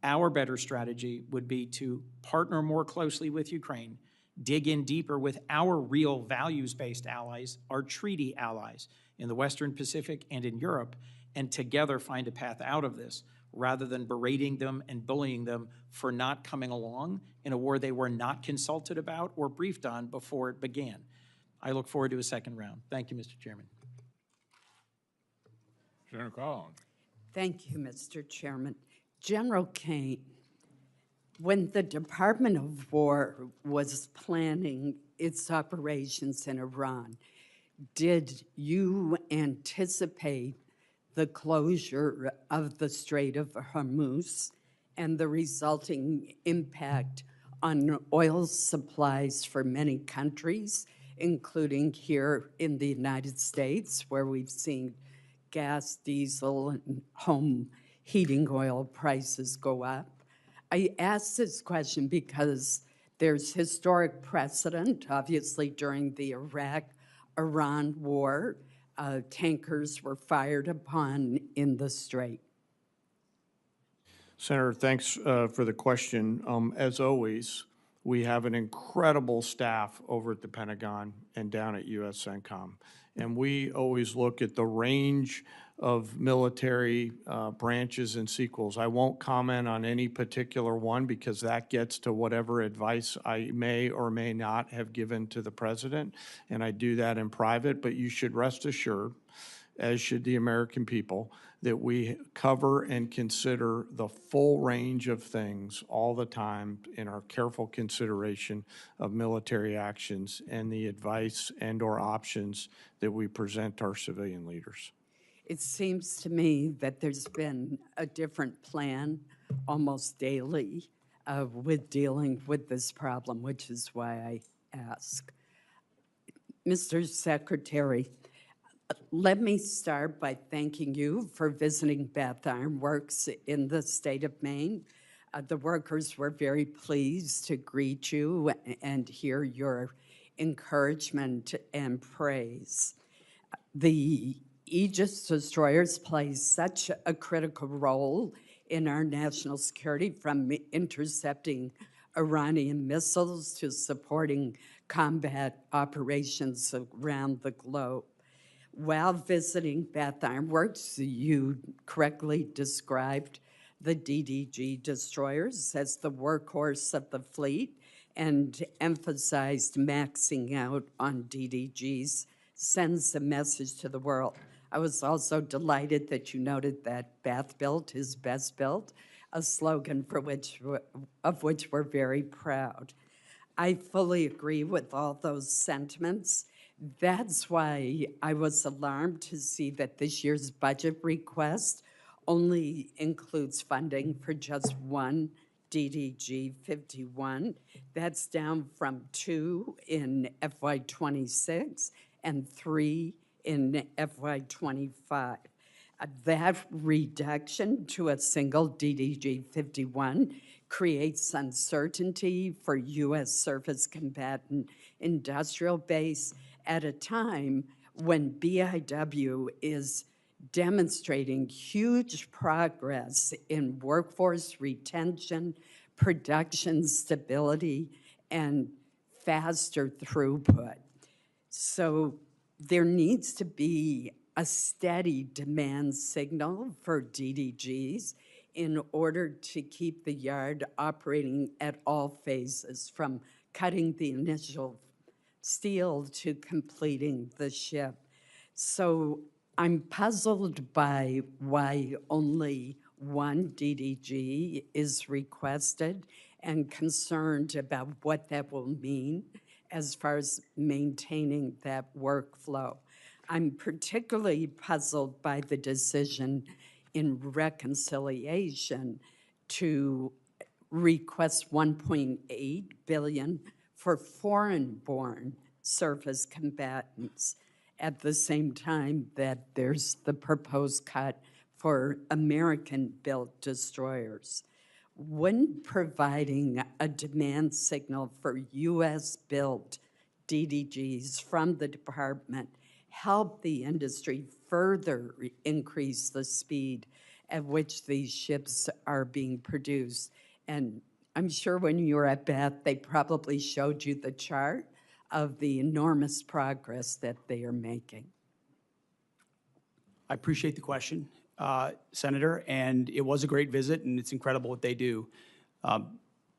our better strategy would be to partner more closely with Ukraine, dig in deeper with our real values-based allies, our treaty allies in the Western Pacific and in Europe, and together find a path out of this, rather than berating them and bullying them for not coming along in a war they were not consulted about or briefed on before it began. I look forward to a second round. Thank you, Mr. Chairman. Senator Collins. Thank you, Mr. Chairman. General Kaine, when the Department of War was planning its operations in Iran, did you anticipate the closure of the Strait of Hormuz and the resulting impact on oil supplies for many countries, including here in the United States, where we've seen gas, diesel, and home heating oil prices go up? I ask this question because there's historic precedent, obviously during the Iraq-Iran war, tankers were fired upon in the Strait. Senator, thanks for the question. As always, we have an incredible staff over at the Pentagon and down at USCENTCOM. And we always look at the range of military branches and sequels. I won't comment on any particular one because that gets to whatever advice I may or may not have given to the president, and I do that in private. But you should rest assured, as should the American people, that we cover and consider the full range of things all the time in our careful consideration of military actions and the advice and/or options that we present our civilian leaders. It seems to me that there's been a different plan almost daily with dealing with this problem, which is why I ask. Mr. Secretary, let me start by thanking you for visiting Bath Iron Works in the state of Maine. The workers were very pleased to greet you and hear your encouragement and praise. The Aegis destroyers play such a critical role in our national security, from intercepting Iranian missiles to supporting combat operations around the globe. While visiting Bath Iron Works, you correctly described the DDG destroyers as the workhorse of the fleet and emphasized maxing out on DDGs sends a message to the world. I was also delighted that you noted that Bath built is best built, a slogan of which we're very proud. I fully agree with all those sentiments. That's why I was alarmed to see that this year's budget request only includes funding for just one DDG 51. That's down from 2 in FY26 and 3 in FY25. That reduction to a single DDG 51 creates uncertainty for U.S. surface combatant industrial base at a time when BIW is demonstrating huge progress in workforce retention, production stability, and faster throughput. So there needs to be a steady demand signal for DDGs in order to keep the yard operating at all phases, from cutting the initial steel to completing the ship. So I'm puzzled by why only one DDG is requested and concerned about what that will mean as far as maintaining that workflow. I'm particularly puzzled by the decision in reconciliation to request $1.8 billion for foreign-born surface combatants at the same time that there's the proposed cut for American-built destroyers. Wouldn't providing a demand signal for U.S.-built DDGs from the department help the industry further increase the speed at which these ships are being produced? And I'm sure when you were at Bath, they probably showed you the chart of the enormous progress that they are making. I appreciate the question, Senator, and it was a great visit, and it's incredible what they do. To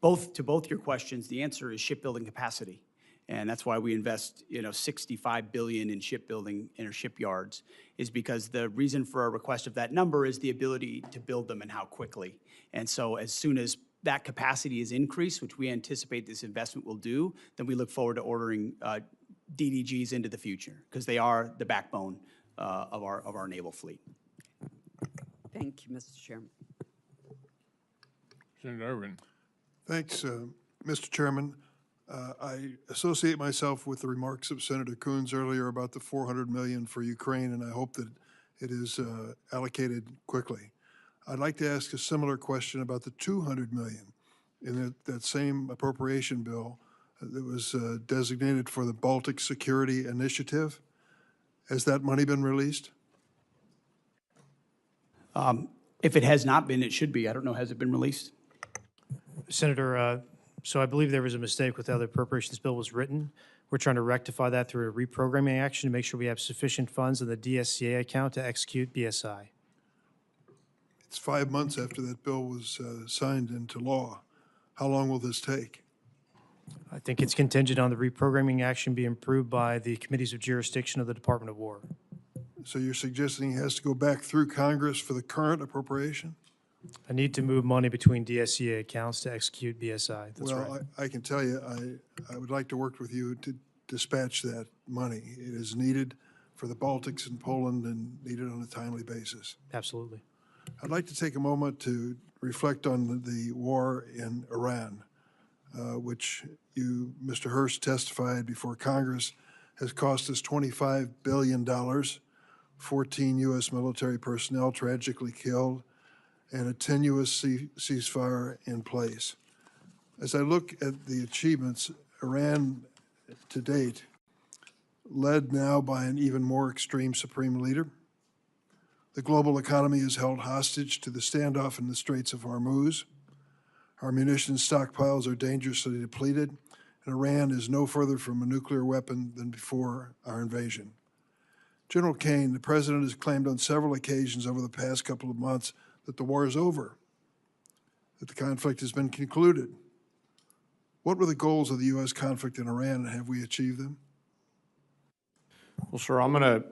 both your questions, the answer is shipbuilding capacity, and that's why we invest, $65 billion in shipbuilding in our shipyards, is because the reason for a request of that number is the ability to build them and how quickly. And so as soon as that capacity is increased, which we anticipate this investment will do, then we look forward to ordering DDGs into the future, because they are the backbone of our naval fleet. Thank you, Mr. Chairman. Senator Irvin. Thanks, Mr. Chairman. I associate myself with the remarks of Senator Coons earlier about the $400 million for Ukraine, and I hope that it is allocated quickly. I'd like to ask a similar question about the $200 million in that same appropriation bill that was designated for the Baltic Security Initiative. Has that money been released? If it has not been, it should be. I don't know, has it been released? Senator, so I believe there was a mistake with how the appropriations bill was written. We're trying to rectify that through a reprogramming action to make sure we have sufficient funds in the DSCA account to execute BSI. It's 5 months after that bill was signed into law. How long will this take? I think it's contingent on the reprogramming action being approved by the committees of jurisdiction of the Department of War. So you're suggesting it has to go back through Congress for the current appropriation? I need to move money between DSCA accounts to execute BSI. That's right. Well, I can tell you, I would like to work with you to dispatch that money. It is needed for the Baltics and Poland and needed on a timely basis. Absolutely. I'd like to take a moment to reflect on the war in Iran, which you, Mr. Hearst, testified before Congress, has cost us $25 billion, 14 U.S. military personnel tragically killed, and a tenuous ceasefire in place. As I look at the achievements, Iran to date, led now by an even more extreme supreme leader, the global economy is held hostage to the standoff in the Straits of Hormuz. Our munitions stockpiles are dangerously depleted, and Iran is no further from a nuclear weapon than before our invasion. General Kaine, the President has claimed on several occasions over the past couple of months that the war is over, that the conflict has been concluded. What were the goals of the U.S. conflict in Iran, and have we achieved them? Well, sir, I'm going to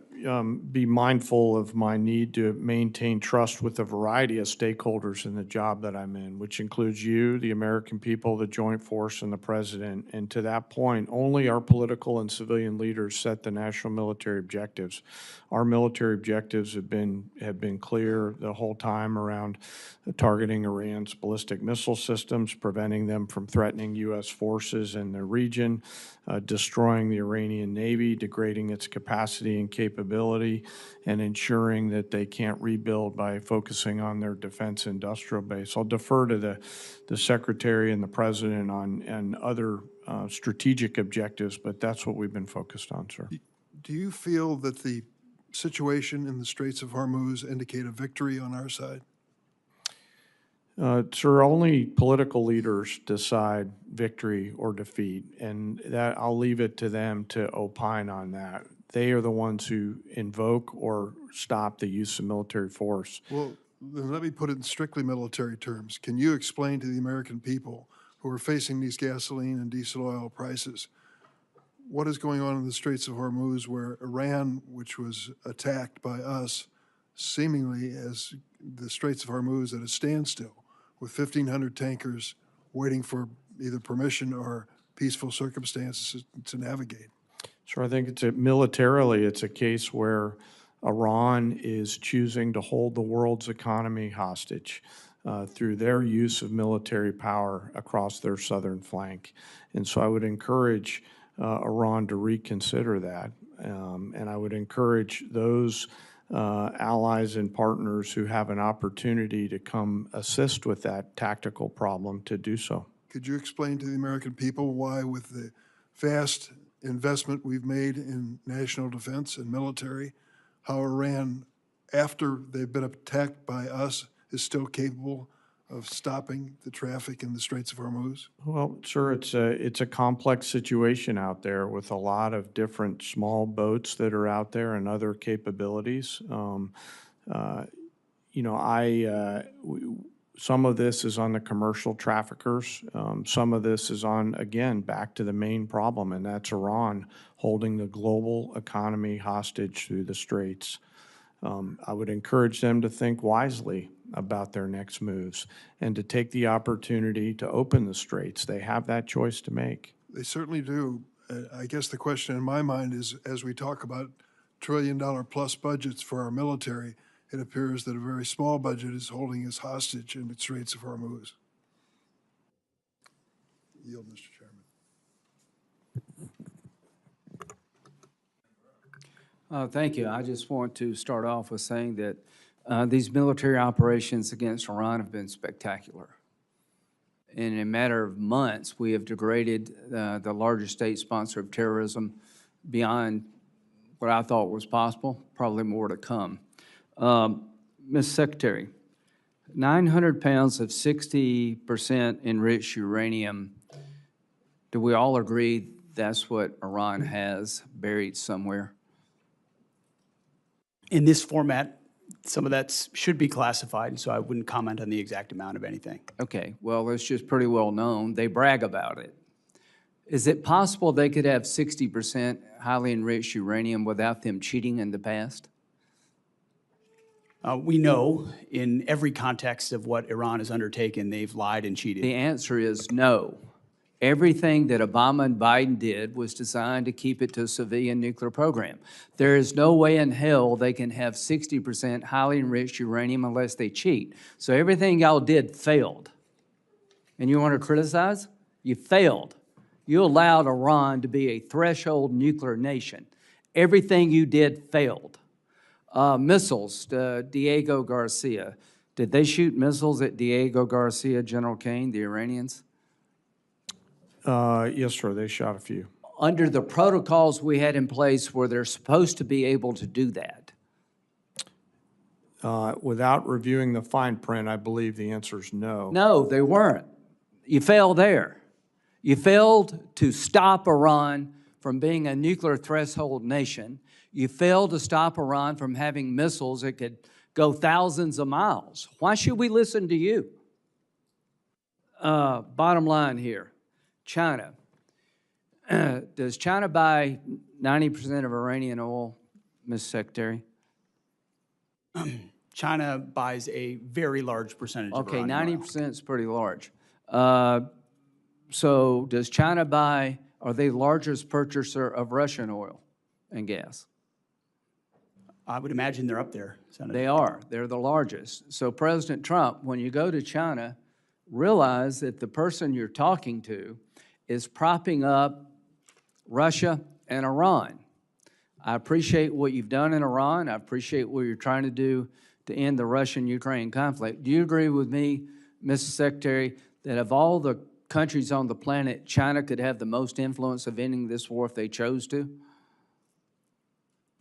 be mindful of my need to maintain trust with a variety of stakeholders in the job that I'm in, which includes you, the American people, the Joint Force, and the President. And to that point, only our political and civilian leaders set the national military objectives. Our military objectives have been clear the whole time around targeting Iran's ballistic missile systems, preventing them from threatening U.S. forces in the region, destroying the Iranian Navy, degrading its capacity and capability, and ensuring that they can't rebuild by focusing on their defense industrial base. I'll defer to the Secretary and the President on other strategic objectives, but that's what we've been focused on, sir. Do you feel that the situation in the Straits of Hormuz indicate a victory on our side? Sir, only political leaders decide victory or defeat, and that I'll leave it to them to opine on that. They are the ones who invoke or stop the use of military force. Well, then let me put it in strictly military terms. Can you explain to the American people who are facing these gasoline and diesel oil prices what is going on in the Straits of Hormuz, where Iran, which was attacked by us, seemingly as the Straits of Hormuz at a standstill, with 1,500 tankers waiting for either permission or peaceful circumstances to navigate? So I think militarily, it's a case where Iran is choosing to hold the world's economy hostage through their use of military power across their southern flank. And so I would encourage Iran to reconsider that. And I would encourage those allies and partners who have an opportunity to come assist with that tactical problem to do so. Could you explain to the American people why, with the vast investment we've made in national defense and military, how Iran, after they've been attacked by us, is still capable of stopping the traffic in the Straits of Hormuz? Well, sir, it's a complex situation out there with a lot of different small boats that are out there and other capabilities. Some of this is on the commercial traffickers. Some of this is on, again, back to the main problem, and that's Iran holding the global economy hostage through the Straits. I would encourage them to think wisely about their next moves and to take the opportunity to open the Straits. They have that choice to make. They certainly do. I guess the question in my mind is, as we talk about trillion-dollar-plus budgets for our military, it appears that a very small budget is holding us hostage in the Straits of Hormuz. Yield, Mr. Chairman. Thank you. I just want to start off with saying that these military operations against Iran have been spectacular. In a matter of months, we have degraded the largest state sponsor of terrorism beyond what I thought was possible, probably more to come. Ms. Secretary, 900 pounds of 60% enriched uranium, do we all agree that's what Iran has buried somewhere? In this format, some of that should be classified, so I wouldn't comment on the exact amount of anything. Okay, well, it's just pretty well known. They brag about it. Is it possible they could have 60% highly enriched uranium without them cheating in the past? We know in every context of what Iran has undertaken, they've lied and cheated. The answer is no. Everything that Obama and Biden did was designed to keep it to a civilian nuclear program. There is no way in hell they can have 60% highly enriched uranium unless they cheat. So everything y'all did failed. And you want to criticize? You failed. You allowed Iran to be a threshold nuclear nation. Everything you did failed. Missiles, Diego Garcia. Did they shoot missiles at Diego Garcia, General Kaine, the Iranians? Yes, sir, they shot a few. Under the protocols we had in place, were they supposed to be able to do that? Without reviewing the fine print, I believe the answer is no. No, they weren't. You failed there. You failed to stop Iran from being a nuclear threshold nation. You failed to stop Iran from having missiles that could go thousands of miles. Why should we listen to you? Bottom line here, China. Does China buy 90% of Iranian oil, Ms. Secretary? China buys a very large percentage of Okay, Iranian oil. 90% is pretty large. So does China buy, are they the largest purchaser of Russian oil and gas? I would imagine they're up there, Senator. They are. They're the largest. So President Trump, when you go to China, realize that the person you're talking to is propping up Russia and Iran. I appreciate what you've done in Iran. I appreciate what you're trying to do to end the Russian-Ukraine conflict. Do you agree with me, Mr. Secretary, that of all the countries on the planet, China could have the most influence of ending this war if they chose to?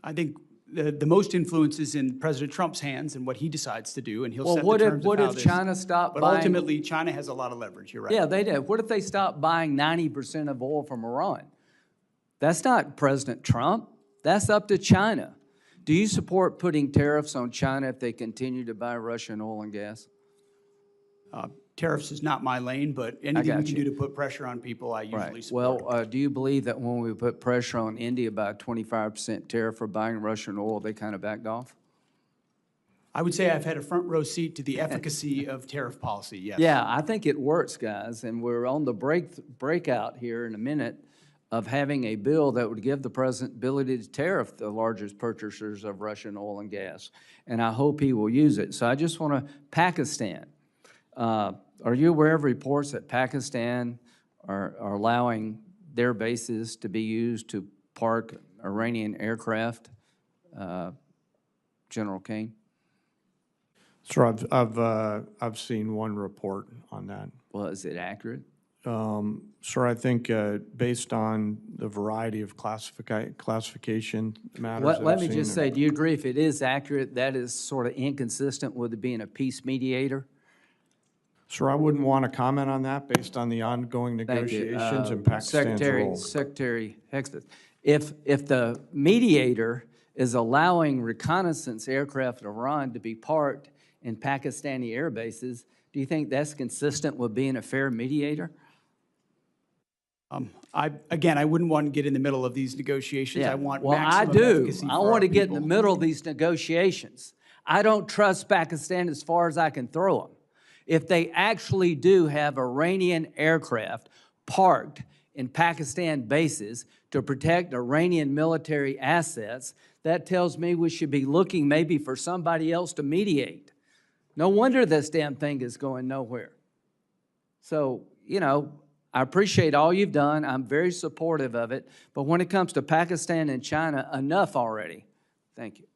I think the most influence is in President Trump's hands and what he decides to do, and he'll Well, set what the if- terms what of how if this. China stopped But buying- ultimately, China has a lot of leverage. You're right. Yeah, they did. What if they stopped buying 90% of oil from Iran? That's not President Trump. That's up to China. Do you support putting tariffs on China if they continue to buy Russian oil and gas? Tariffs is not my lane, but anything got we can you. do to put pressure on people, I usually Right. support. Well, do you believe that when we put pressure on India by a 25% tariff for buying Russian oil, they kind of backed off? I would say I've had a front row seat to the efficacy of tariff policy, yes. Yeah, I think it works, guys, and we're on the breakout here in a minute of having a bill that would give the president ability to tariff the largest purchasers of Russian oil and gas, and I hope he will use it. So I just want to, Pakistan, are you aware of reports that Pakistan are allowing their bases to be used to park Iranian aircraft, General Kaine? Sir, I've seen one report on that. Well, is it accurate? Sir, I think based on the variety of classification matters that Let I've me seen, just say, do you agree if it is accurate, that is sort of inconsistent with it being a peace mediator? Sir, I wouldn't want to comment on that based on the ongoing Thank you. negotiations and Pakistan's role. Secretary Hegseth, if the mediator is allowing reconnaissance aircraft in Iran to be parked in Pakistani air bases, do you think that's consistent with being a fair mediator? I wouldn't want to get in the middle of these negotiations. I want Well, I maximum do. efficacy I for our want to get in the people. middle of these negotiations. I don't trust Pakistan as far as I can throw them. If they actually do have Iranian aircraft parked in Pakistan bases to protect Iranian military assets, that tells me we should be looking maybe for somebody else to mediate. No wonder this damn thing is going nowhere. So, you know, I appreciate all you've done. I'm very supportive of it. But when it comes to Pakistan and China, enough already. Thank you.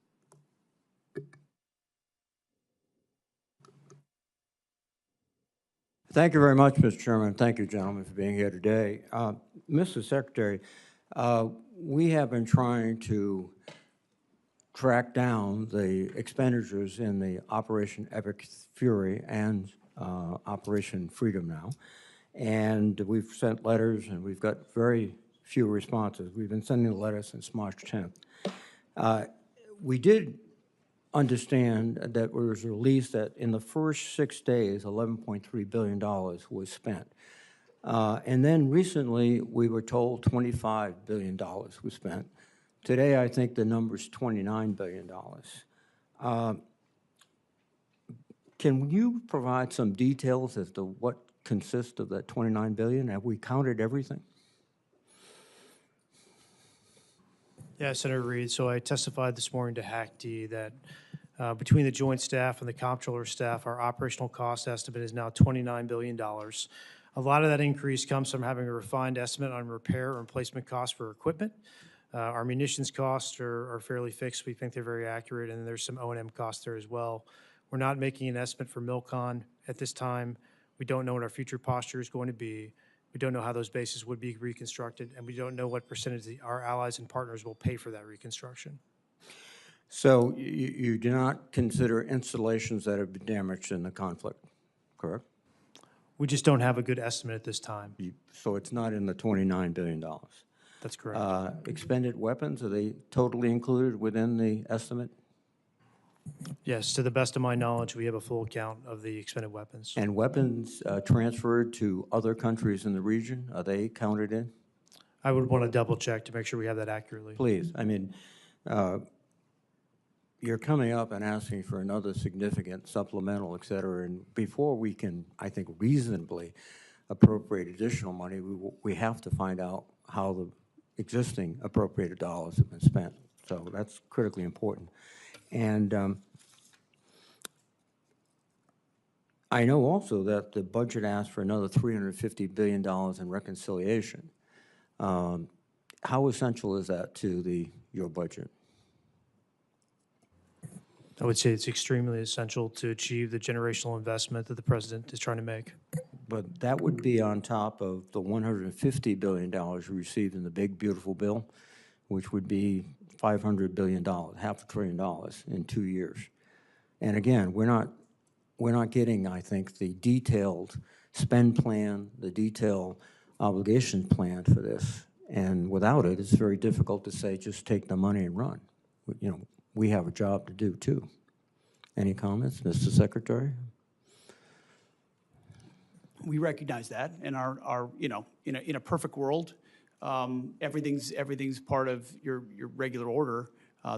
Thank you very much, Mr. Chairman. Thank you, gentlemen, for being here today. Mr. Secretary, we have been trying to track down the expenditures in the Operation Epic Fury and Operation Freedom now. And we've sent letters, and we've got very few responses. We've been sending the letters since March 10th. We did understand that there was a release that in the first 6 days, $11.3 billion was spent. And then recently, we were told $25 billion was spent. Today, I think the number is $29 billion. Can you provide some details as to what consist of that 29 billion? Have we counted everything? Yeah, Senator Reed, so I testified this morning to HAC-D that between the joint staff and the comptroller staff, our operational cost estimate is now $29 billion. A lot of that increase comes from having a refined estimate on repair or replacement costs for equipment. Our munitions costs are fairly fixed. We think they're very accurate, and there's some O&M costs there as well. We're not making an estimate for MILCON at this time. We don't know what our future posture is going to be. We don't know how those bases would be reconstructed, and we don't know what percentage our allies and partners will pay for that reconstruction. So you do not consider installations that have been damaged in the conflict, correct? We just don't have a good estimate at this time. So it's not in the $29 billion. That's correct. Expended weapons, are they totally included within the estimate? Yes, to the best of my knowledge, we have a full count of the expended weapons. And weapons transferred to other countries in the region, are they counted in? I would want to double check to make sure we have that accurately. Please, I mean, you're coming up and asking for another significant supplemental, et cetera, and before we can, I think, reasonably appropriate additional money, we have to find out how the existing appropriated dollars have been spent. So that's critically important. And I know also that the budget asked for another $350 billion in reconciliation. How essential is that to your budget? I would say it's extremely essential to achieve the generational investment that the president is trying to make. But that would be on top of the $150 billion we received in the big, beautiful bill, which would be $500 billion, half $1 trillion in 2 years. And again, we're not getting, I think, the detailed spend plan, the detailed obligation plan for this. And without it, it's very difficult to say, just take the money and run. You know, we have a job to do too. Any comments, Mr. Secretary? We recognize that, and our you know, in a perfect world, everything's part of your regular order.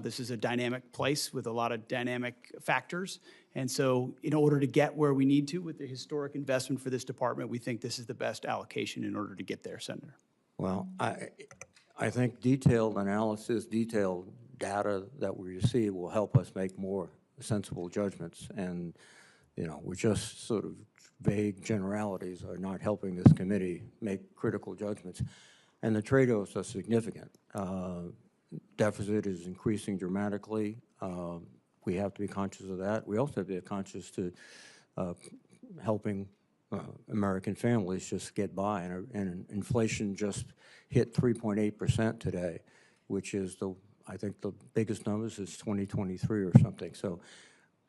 This is a dynamic place with a lot of dynamic factors, and so in order to get where we need to with the historic investment for this department, we think this is the best allocation in order to get there, Senator. Well, I think detailed analysis, detailed data that we receive will help us make more sensible judgments. And, you know, we're just sort of vague generalities are not helping this committee make critical judgments. And the trade-offs are significant. Deficit is increasing dramatically. We have to be conscious of that. We also have to be conscious to helping American families just get by. And inflation just hit 3.8% today, which is I think the biggest numbers is 2023 or something. So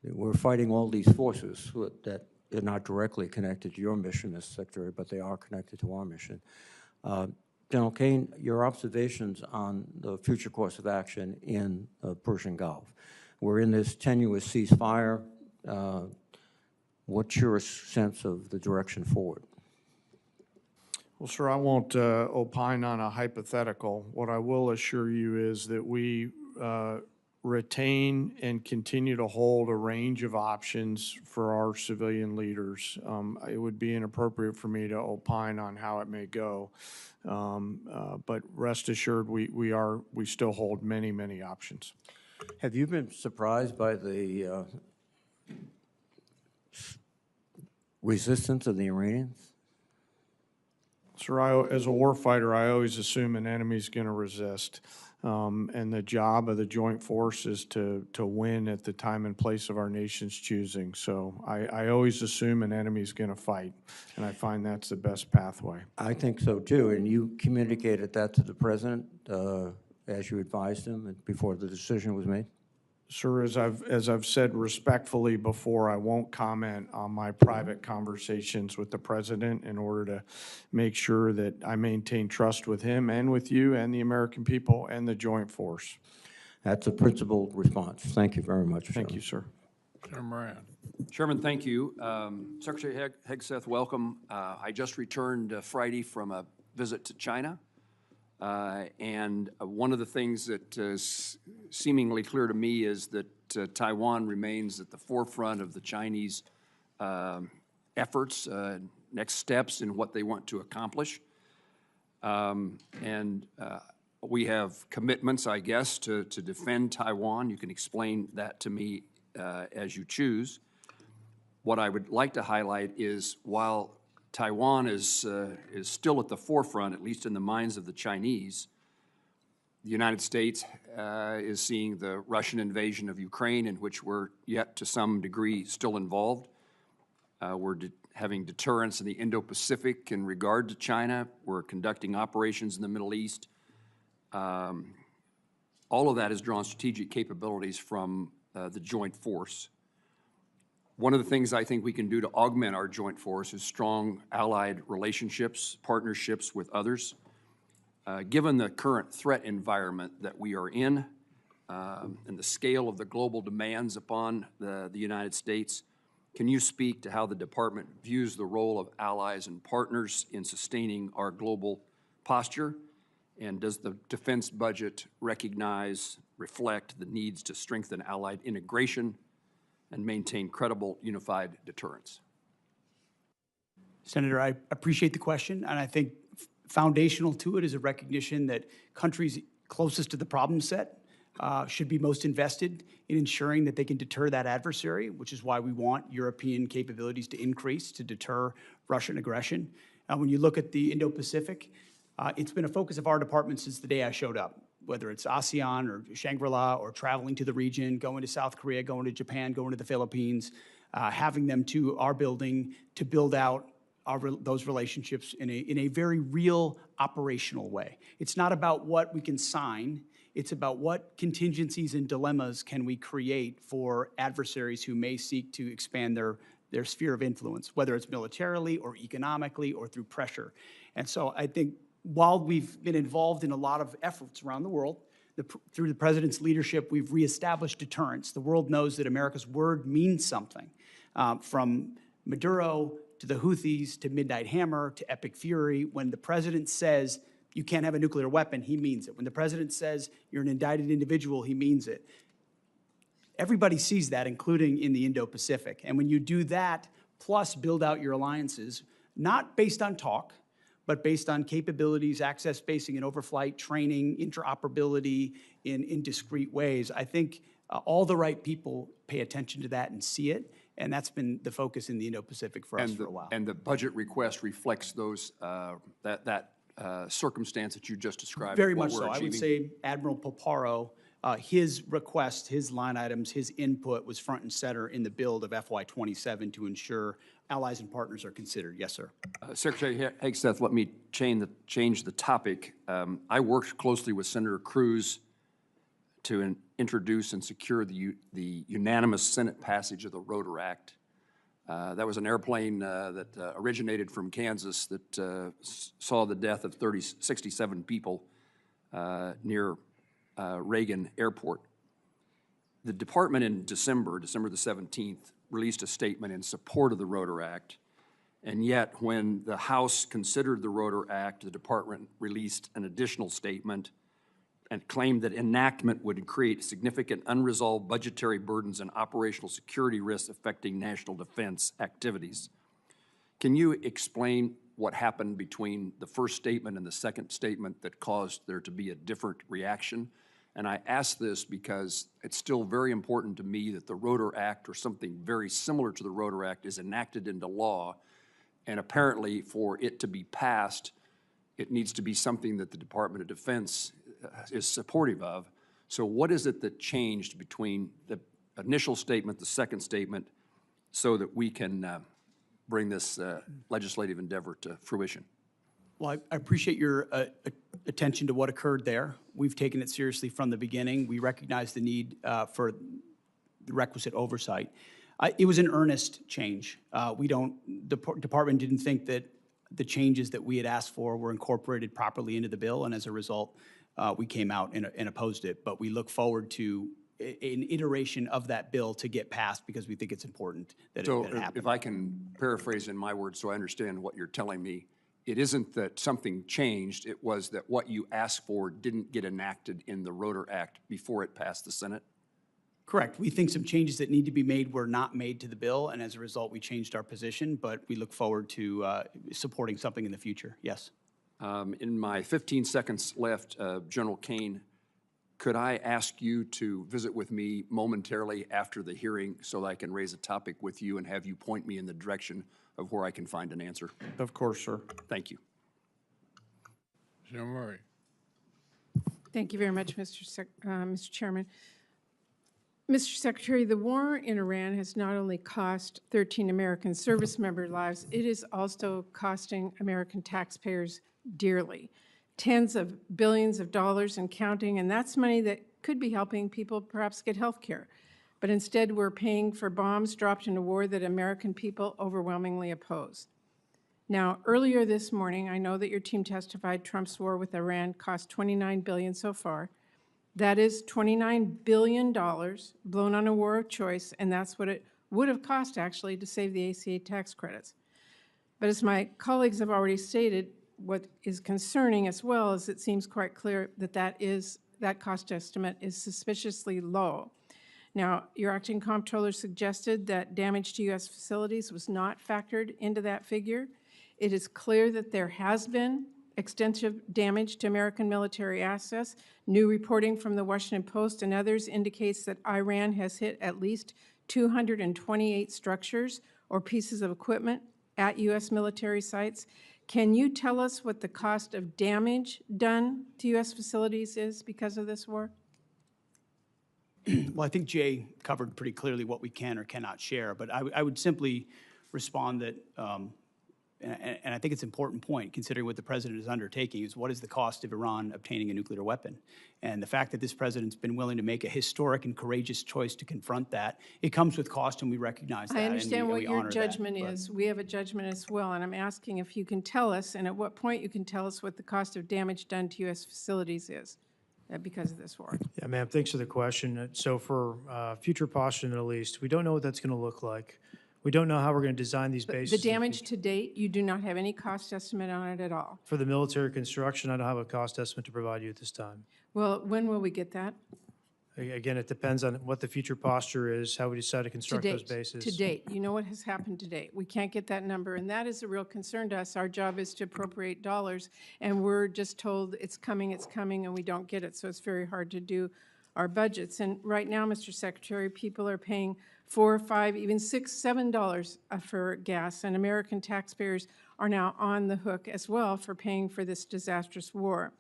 we're fighting all these forces that are not directly connected to your mission, Mr. Secretary, but they are connected to our mission. General Kaine, your observations on the future course of action in the Persian Gulf. We're in this tenuous ceasefire. What's your sense of the direction forward? Well, sir, I won't opine on a hypothetical. What I will assure you is that we retain and continue to hold a range of options for our civilian leaders. It would be inappropriate for me to opine on how it may go, but rest assured, we still hold many, many options. Have you been surprised by the resistance of the Iranians? Sir, as a warfighter, I always assume an enemy's going to resist. And the job of the joint force is to win at the time and place of our nation's choosing. So I always assume an enemy's going to fight, and I find that's the best pathway. I think so too, and you communicated that to the president as you advised him before the decision was made? Sir, as I've said respectfully before, I won't comment on my private conversations with the president in order to make sure that I maintain trust with him and with you and the American people and the joint force. That's a principled response. Thank you very much. Thank you, sir. Senator Moran. Chairman, thank you. Secretary Hegseth, welcome. I just returned Friday from a visit to China. And one of the things that is seemingly clear to me is that Taiwan remains at the forefront of the Chinese efforts, next steps in what they want to accomplish. We have commitments, I guess, to defend Taiwan. You can explain that to me as you choose. What I would like to highlight is while Taiwan is still at the forefront, at least in the minds of the Chinese, the United States is seeing the Russian invasion of Ukraine, in which we're yet to some degree still involved. We're having deterrence in the Indo-Pacific in regard to China. We're conducting operations in the Middle East. All of that has drawn strategic capabilities from the joint force. One of the things I think we can do to augment our joint force is strong allied relationships, partnerships with others. Given the current threat environment that we are in and the scale of the global demands upon the United States, can you speak to how the department views the role of allies and partners in sustaining our global posture? And does the defense budget recognize, reflect the needs to strengthen allied integration and maintain credible unified deterrence? Senator, I appreciate the question, and I think foundational to it is a recognition that countries closest to the problem set should be most invested in ensuring that they can deter that adversary, which is why we want European capabilities to increase to deter Russian aggression. When you look at the Indo-Pacific, it's been a focus of our department since the day I showed up, whether it's ASEAN or Shangri-La or traveling to the region, going to South Korea, going to Japan, going to the Philippines, having them to our building to build out those relationships in a very real operational way. It's not about what we can sign. It's about what contingencies and dilemmas can we create for adversaries who may seek to expand their sphere of influence, whether it's militarily or economically or through pressure. And so I think while we've been involved in a lot of efforts around the world, through the President's leadership, we've reestablished deterrence. The world knows that America's word means something, from Maduro to the Houthis to Midnight Hammer to Epic Fury. When the President says you can't have a nuclear weapon, he means it. When the President says you're an indicted individual, he means it. Everybody sees that, including in the Indo-Pacific. And when you do that, plus build out your alliances, not based on talk, but based on capabilities, access, spacing, and overflight, training, interoperability in discrete ways, I think all the right people pay attention to that and see it. And that's been the focus in the Indo-Pacific for us for a while. And the budget request reflects those circumstance that you just described. Very much so. I would say Admiral Poparo, his request, his line items, his input was front and center in the build of FY27 to ensure allies and partners are considered. Yes, sir. Secretary Hegseth, let me change the topic. I worked closely with Senator Cruz to introduce and secure the unanimous Senate passage of the Rotor Act. That was an airplane that originated from Kansas that saw the death of 67 people near Reagan Airport. The department in December the 17th, released a statement in support of the Rotor Act, and yet when the House considered the Rotor Act, the department released an additional statement and claimed that enactment would create significant unresolved budgetary burdens and operational security risks affecting national defense activities. Can you explain what happened between the first statement and the second statement that caused there to be a different reaction? And I ask this because it's still very important to me that the Rotor Act or something very similar to the Rotor Act is enacted into law, and apparently for it to be passed, it needs to be something that the Department of Defense is supportive of. So what is it that changed between the initial statement, the second statement, so that we can bring this legislative endeavor to fruition? Well, I appreciate your attention to what occurred there. We've taken it seriously from the beginning. We recognize the need for the requisite oversight. It was an earnest change. The department didn't think that the changes that we had asked for were incorporated properly into the bill, and as a result, we came out and opposed it. But we look forward to an iteration of that bill to get passed because we think it's important that it happen. So if I can paraphrase in my words so I understand what you're telling me, it isn't that something changed, it was that what you asked for didn't get enacted in the Rotor Act before it passed the Senate? Correct. We think some changes that need to be made were not made to the bill, and as a result, we changed our position, but we look forward to supporting something in the future. Yes. In my 15 seconds left, General Kaine, could I ask you to visit with me momentarily after the hearing so that I can raise a topic with you and have you point me in the direction of where I can find an answer? Of course, sir. Thank you. Senator Murray. Thank you very much, Mr. Chairman. Mr. Secretary, the war in Iran has not only cost 13 American service member lives, it is also costing American taxpayers dearly. Tens of billions of dollars and counting, and that's money that could be helping people perhaps get health care. But instead, we're paying for bombs dropped in a war that American people overwhelmingly oppose. Now, earlier this morning, I know that your team testified Trump's war with Iran cost $29 billion so far. That is $29 billion blown on a war of choice, and that's what it would have cost, actually, to save the ACA tax credits. But as my colleagues have already stated, what is concerning as well is it seems quite clear that that cost estimate is suspiciously low. Now, your acting comptroller suggested that damage to U.S. facilities was not factored into that figure. It is clear that there has been extensive damage to American military assets. New reporting from the Washington Post and others indicates that Iran has hit at least 228 structures or pieces of equipment at U.S. military sites. Can you tell us what the cost of damage done to U.S. facilities is because of this war? Well, I think Jay covered pretty clearly what we can or cannot share, but I would simply respond that, and I think it's an important point, considering what the president is undertaking, is what is the cost of Iran obtaining a nuclear weapon? And the fact that this president's been willing to make a historic and courageous choice to confront that, it comes with cost, and we recognize that. I understand what your judgment that, is. We have a judgment as well, and I'm asking if you can tell us, and at what point you can tell us what the cost of damage done to U.S. facilities is because of this war. Yeah, ma'am, thanks for the question. So for future posture in the Middle East, we don't know what that's going to look like. We don't know how we're going to design these bases. The damage to date, you do not have any cost estimate on it at all. For the military construction, I don't have a cost estimate to provide you at this time. Well, when will we get that? Again, it depends on what the future posture is, how we decide to construct those To bases. date, you know what has happened to date. We can't get that number, and that is a real concern to us. Our job is to appropriate dollars, and we're just told it's coming, and we don't get it, so it's very hard to do our budgets. And right now, Mr. Secretary, people are paying $4, $5, even $6, $7 for gas, and American taxpayers are now on the hook as well for paying for this disastrous war.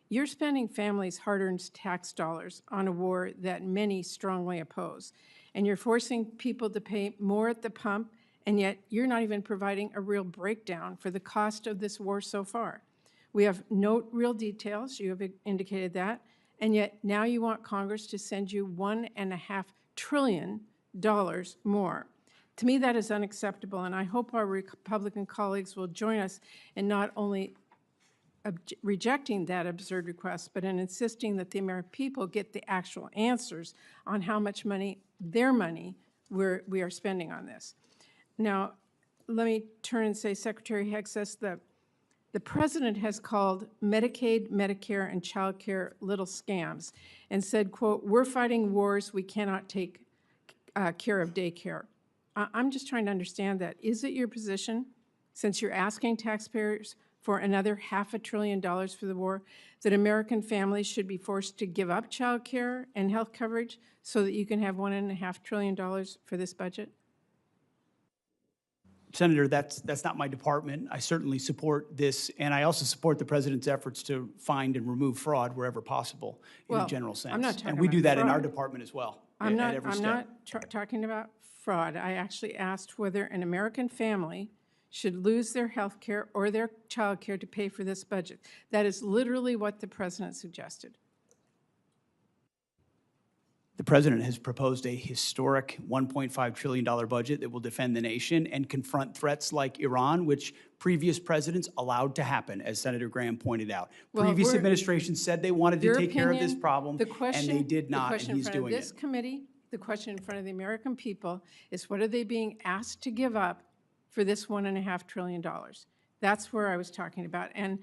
You're spending families' hard-earned tax dollars on a war that many strongly oppose, and you're forcing people to pay more at the pump, and yet you're not even providing a real breakdown for the cost of this war so far. We have no real details, you have indicated that, and yet now you want Congress to send you $1.5 trillion more. To me, that is unacceptable, and I hope our Republican colleagues will join us in not only rejecting that absurd request, but in insisting that the American people get the actual answers on how much money, their money, we are spending on this. Now, let me turn and say, Secretary Hegseth, the president has called Medicaid, Medicare, and child care little scams and said, quote, we're fighting wars, we cannot take care of daycare. I'm just trying to understand that. Is it your position, since you're asking taxpayers for another $500 billion for the war, that American families should be forced to give up child care and health coverage so that you can have $1.5 trillion for this budget? Senator, that's not my department. I certainly support this, and I also support the president's efforts to find and remove fraud wherever possible in a general sense. I'm not talking and we about do that in our fraud. department as well. I'm at every step. not talking about fraud. I actually asked whether an American family should lose their health care or their child care to pay for this budget. That is literally what the president suggested. The president has proposed a historic $1.5 trillion budget that will defend the nation and confront threats like Iran, which previous presidents allowed to happen, as Senator Graham pointed out. Well, Previous administrations said they wanted to take care of this problem, the question, and they did not, the question and he's in front doing of this it. committee, the question in front of the American people is, what are they being asked to give up for this $1.5 trillion? That's where I was talking about. And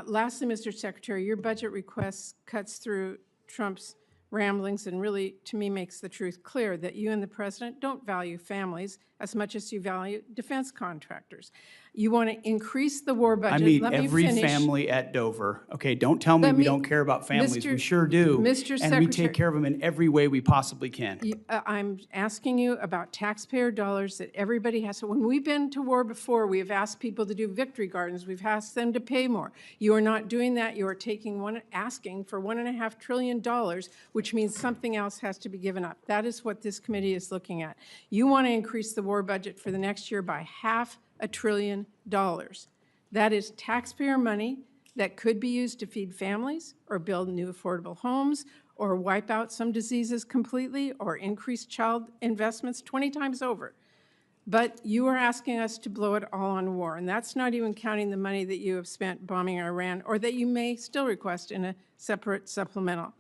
lastly, Mr. Secretary, your budget request cuts through Trump's ramblings and really, to me, makes the truth clear that you and the president don't value families as much as you value defense contractors. You want to increase the war budget. I meet Let me every finish. family at Dover. Okay, don't tell me Let we me- don't care about families. We Mr. sure do. Mr. And we Secretary- take care of them in every way we possibly can. I'm asking you about taxpayer dollars that everybody has. So when we've been to war before, we have asked people to do victory gardens. We've asked them to pay more. You are not doing that. You are asking for $1.5 trillion, which means something else has to be given up. That is what this committee is looking at. You want to increase the war budget for the next year by $500 billion. That is taxpayer money that could be used to feed families or build new affordable homes or wipe out some diseases completely or increase child investments 20 times over. But you are asking us to blow it all on war, and that's not even counting the money that you have spent bombing Iran or that you may still request in a separate supplemental.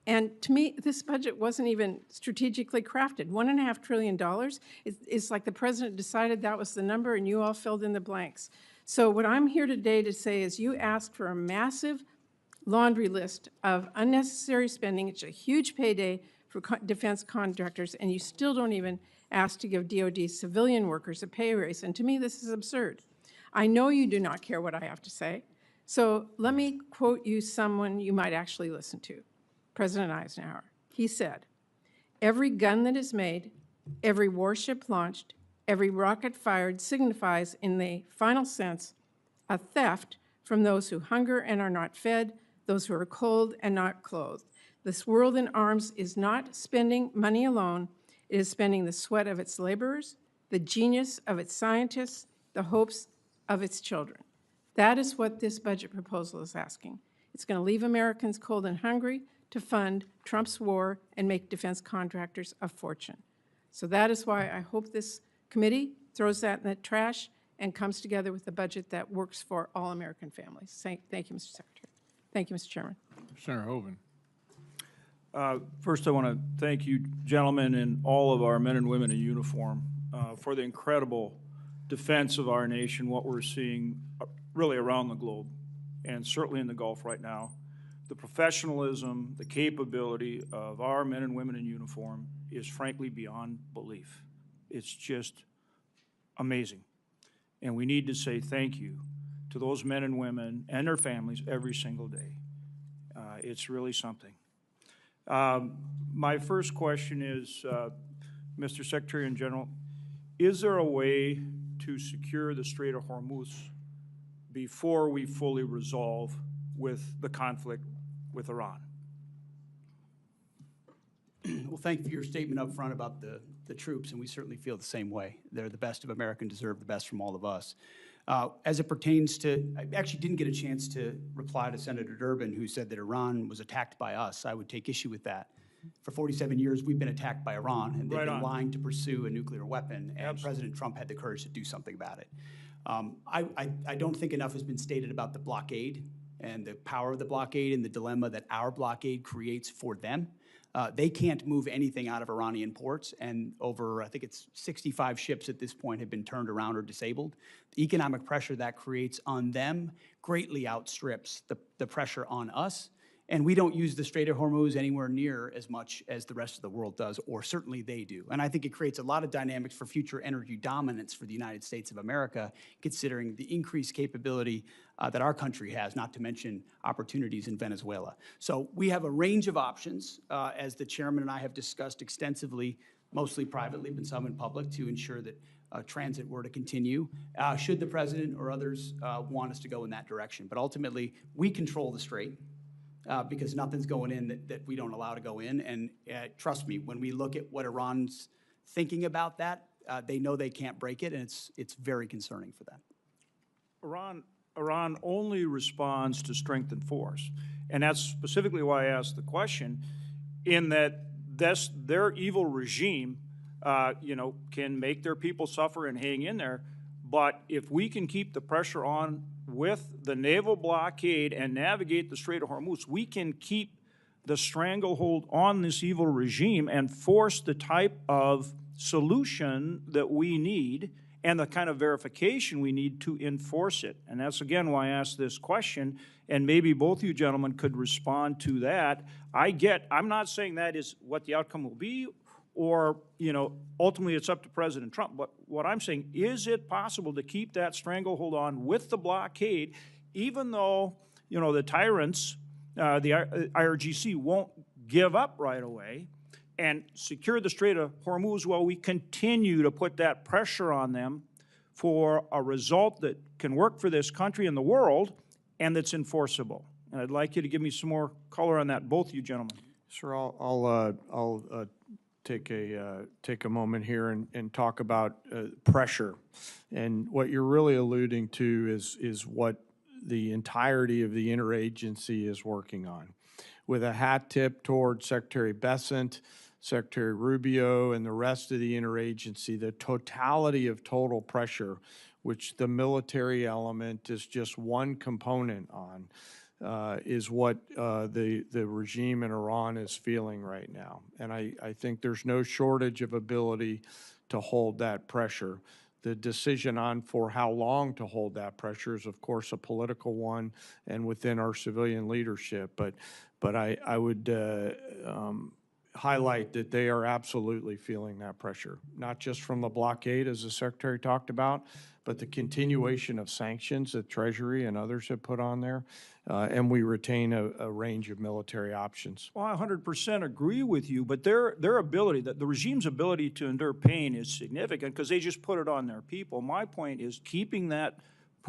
And to me, this budget wasn't even strategically crafted. $1.5 trillion is like the president decided that was the number and you all filled in the blanks. So what I'm here today to say is you asked for a massive laundry list of unnecessary spending. It's a huge payday for defense contractors, and you still don't even ask to give DoD civilian workers a pay raise. And to me, this is absurd. I know you do not care what I have to say. So let me quote you someone you might actually listen to. President Eisenhower. He said, "Every gun that is made, every warship launched, every rocket fired signifies in the final sense a theft from those who hunger and are not fed, those who are cold and not clothed. This world in arms is not spending money alone. It is spending the sweat of its laborers, the genius of its scientists, the hopes of its children." That is what this budget proposal is asking. It's going to leave Americans cold and hungry to fund Trump's war and make defense contractors a fortune. So that is why I hope this committee throws that in the trash and comes together with a budget that works for all American families. Thank you, Mr. Secretary. Thank you, Mr. Chairman. Senator Hoven. First, I want to thank you, gentlemen, and all of our men and women in uniform for the incredible defense of our nation, what we're seeing really around the globe, and certainly in the Gulf right now. The professionalism, the capability of our men and women in uniform is frankly beyond belief. It's just amazing. And we need to say thank you to those men and women and their families every single day. It's really something. My first question is, Mr. Secretary and General, is there a way to secure the Strait of Hormuz before we fully resolve with the conflict with Iran? Well, thank you for your statement up front about the troops, and we certainly feel the same way. They're the best of America and deserve the best from all of us. As it pertains to, I actually didn't get a chance to reply to Senator Durbin, who said that Iran was attacked by us. I would take issue with that. For 47 years, we've been attacked by Iran, and they've been lying to pursue a nuclear weapon, and President Trump had the courage to do something about it. I don't think enough has been stated about the blockade and the power of the blockade and the dilemma that our blockade creates for them. They can't move anything out of Iranian ports, and over, I think it's 65 ships at this point have been turned around or disabled. The economic pressure that creates on them greatly outstrips the pressure on us. And we don't use the Strait of Hormuz anywhere near as much as the rest of the world does, or certainly they do. And I think it creates a lot of dynamics for future energy dominance for the United States of America, considering the increased capability that our country has, not to mention opportunities in Venezuela. So we have a range of options, as the chairman and I have discussed extensively, mostly privately, but some in public, to ensure that transit were to continue, should the president or others want us to go in that direction. But ultimately, we control the strait. Because nothing's going in that we don't allow to go in. And trust me, when we look at what Iran's thinking about that, they know they can't break it, and it's very concerning for them. Iran only responds to strength and force. And that's specifically why I asked the question, in that their evil regime can make their people suffer and hang in there. But if we can keep the pressure on with the naval blockade and navigate the Strait of Hormuz, we can keep the stranglehold on this evil regime and force the type of solution that we need and the kind of verification we need to enforce it. And that's, again, why I asked this question, and maybe both of you gentlemen could respond to that. I'm not saying that is what the outcome will be, or, ultimately it's up to President Trump. But what I'm saying, is it possible to keep that stranglehold on with the blockade, even though, the tyrants, the IRGC won't give up right away, and secure the Strait of Hormuz while we continue to put that pressure on them for a result that can work for this country and the world and that's enforceable? And I'd like you to give me some more color on that, both of you gentlemen. Sir, I'll take a moment here and talk about pressure. And what you're really alluding to is what the entirety of the interagency is working on, with a hat tip toward Secretary Bessent, Secretary Rubio, and the rest of the interagency. The totality of total pressure, which the military element is just one component on, is what the regime in Iran is feeling right now. And I think there's no shortage of ability to hold that pressure. The decision on for how long to hold that pressure is, of course, a political one and within our civilian leadership. But I would highlight that they are absolutely feeling that pressure, not just from the blockade, as the Secretary talked about, but the continuation of sanctions that Treasury and others have put on there, and we retain a range of military options. Well, I 100% agree with you, but their ability, the regime's ability to endure pain is significant because they just put it on their people. My point is keeping that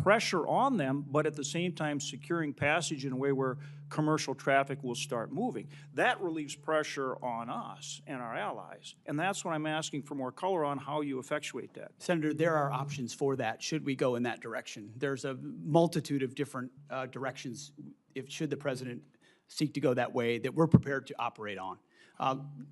pressure on them, but at the same time securing passage in a way where commercial traffic will start moving. That relieves pressure on us and our allies, and that's what I'm asking for more color on how you effectuate that. Senator, there are options for that, should we go in that direction. There's a multitude of different directions, should the president seek to go that way, that we're prepared to operate on.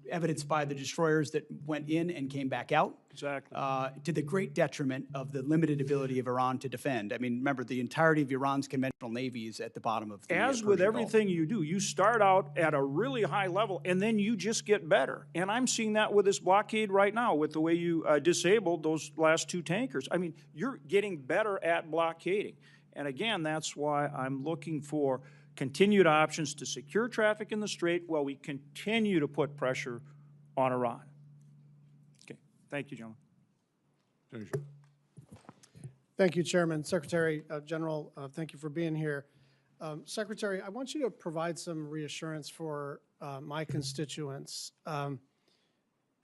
Evidenced by the destroyers that went in and came back out. Exactly. To the great detriment of the limited ability of Iran to defend. I mean, remember, the entirety of Iran's conventional navy is at the bottom of the As with everything you do, you start out at a really high level, and then you just get better. And I'm seeing that with this blockade right now, with the way you disabled those last two tankers. I mean, you're getting better at blockading. And again, that's why I'm looking for continued options to secure traffic in the Strait while we continue to put pressure on Iran. Okay, thank you, gentlemen. Thank you, Chairman. Secretary General, thank you for being here. Secretary, I want you to provide some reassurance for my constituents.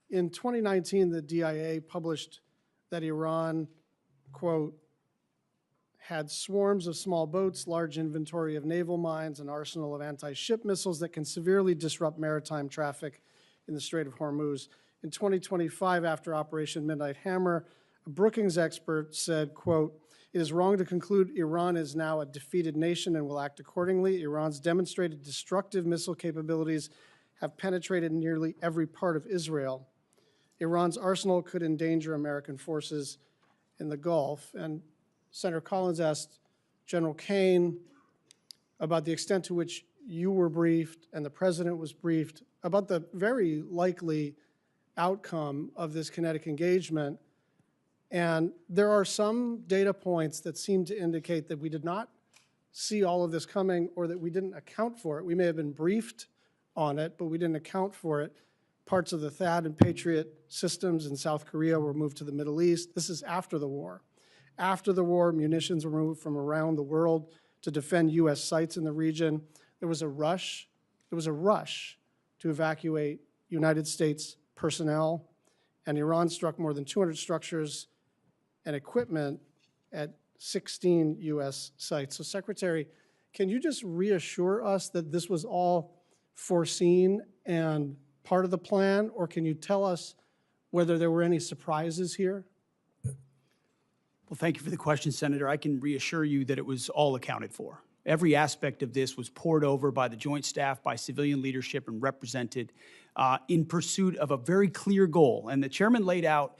In 2019, the DIA published that Iran, quote, had swarms of small boats, large inventory of naval mines, an arsenal of anti-ship missiles that can severely disrupt maritime traffic in the Strait of Hormuz. In 2025, after Operation Midnight Hammer, a Brookings expert said, quote, "It is wrong to conclude Iran is now a defeated nation and will act accordingly. Iran's demonstrated destructive missile capabilities have penetrated nearly every part of Israel. Iran's arsenal could endanger American forces in the Gulf." And Senator Collins asked General Kaine about the extent to which you were briefed and the president was briefed about the very likely outcome of this kinetic engagement. And there are some data points that seem to indicate that we did not see all of this coming, or that we didn't account for it. We may have been briefed on it, but we didn't account for it. Parts of the THAAD and Patriot systems in South Korea were moved to the Middle East. This is after the war. After the war, munitions were moved from around the world to defend U.S. sites in the region. There was a rush. There was a rush to evacuate United States personnel, and Iran struck more than 200 structures and equipment at 16 U.S. sites. So, Secretary, can you just reassure us that this was all foreseen and part of the plan, or can you tell us whether there were any surprises here? Well, thank you for the question, Senator. I can reassure you that it was all accounted for. Every aspect of this was poured over by the Joint Staff, by civilian leadership, and represented in pursuit of a very clear goal. And the chairman laid out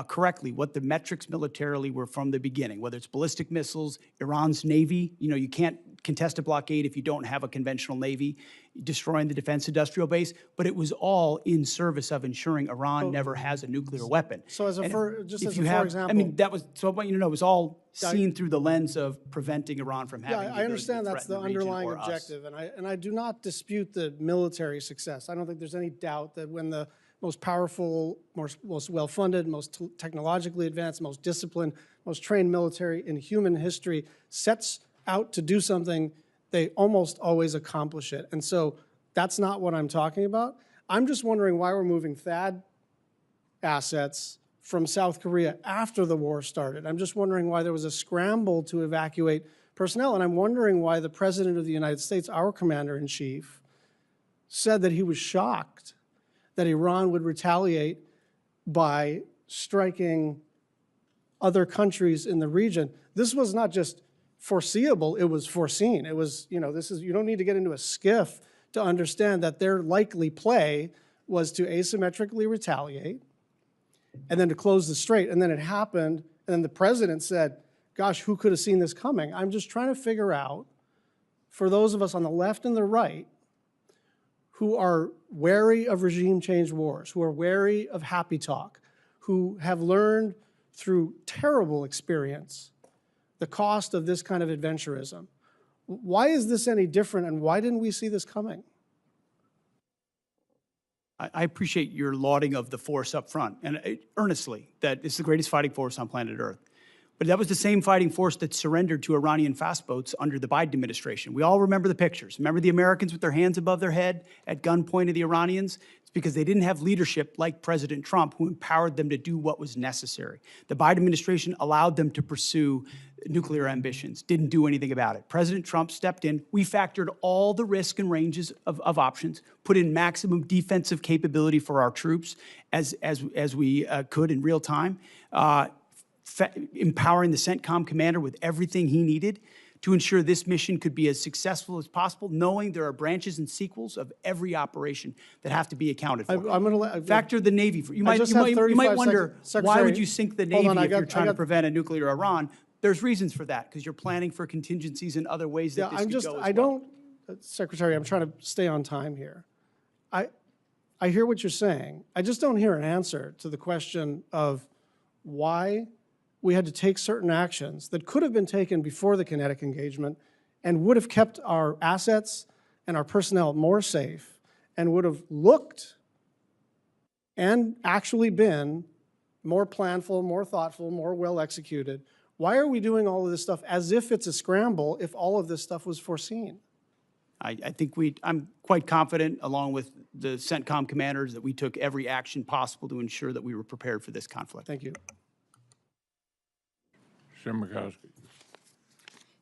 correctly what the metrics militarily were from the beginning, whether it's ballistic missiles, Iran's Navy. You know, you can't contest a blockade if you don't have a conventional navy, destroying the defense industrial base, but it was all in service of ensuring Iran never has a nuclear weapon. So as a And for, just if as you a have, for example. I mean, that was, so I want you to know, it was all seen through the lens of preventing Iran from having the Yeah, I ability to understand that's threaten the region underlying or us. objective, and I do not dispute the military success. I don't think there's any doubt that when the most powerful, most well-funded, most technologically advanced, most disciplined, most trained military in human history sets out to do something, they almost always accomplish it. And so that's not what I'm talking about. I'm just wondering why we're moving THAAD assets from South Korea after the war started. I'm just wondering why there was a scramble to evacuate personnel, and I'm wondering why the President of the United States, our Commander-in-Chief, said that he was shocked that Iran would retaliate by striking other countries in the region. This was not just foreseeable, it was foreseen. It was, you know, this is, you don't need to get into a skiff to understand that their likely play was to asymmetrically retaliate and then to close the strait. And then it happened, and then the president said, gosh, who could have seen this coming? I'm just trying to figure out, for those of us on the left and the right who are wary of regime change wars, who are wary of happy talk, who have learned through terrible experience the cost of this kind of adventurism. Why is this any different, and why didn't we see this coming? I appreciate your lauding of the force up front, and earnestly, that it's the greatest fighting force on planet Earth. But that was the same fighting force that surrendered to Iranian fast boats under the Biden administration. We all remember the pictures. Remember the Americans with their hands above their head at gunpoint of the Iranians? It's because they didn't have leadership like President Trump, who empowered them to do what was necessary. The Biden administration allowed them to pursue nuclear ambitions, didn't do anything about it. President Trump stepped in. We factored all the risk and ranges of options, put in maximum defensive capability for our troops as we could in real time, empowering the CENTCOM commander with everything he needed to ensure this mission could be as successful as possible, knowing there are branches and sequels of every operation that have to be accounted for. I'm going to factor the Navy. You might wonder, why would you sink the Navy if you're trying to prevent a nuclear Iran? There's reasons for that, because you're planning for contingencies in other ways that this could go as well. Secretary, I'm trying to stay on time here. I hear what you're saying. I just don't hear an answer to the question of why we had to take certain actions that could have been taken before the kinetic engagement and would have kept our assets and our personnel more safe and would have looked and actually been more planful, more thoughtful, more well executed. Why are we doing all of this stuff as if it's a scramble if all of this stuff was foreseen? I think I'm quite confident, along with the CENTCOM commanders, that we took every action possible to ensure that we were prepared for this conflict. Thank you. Simikowski.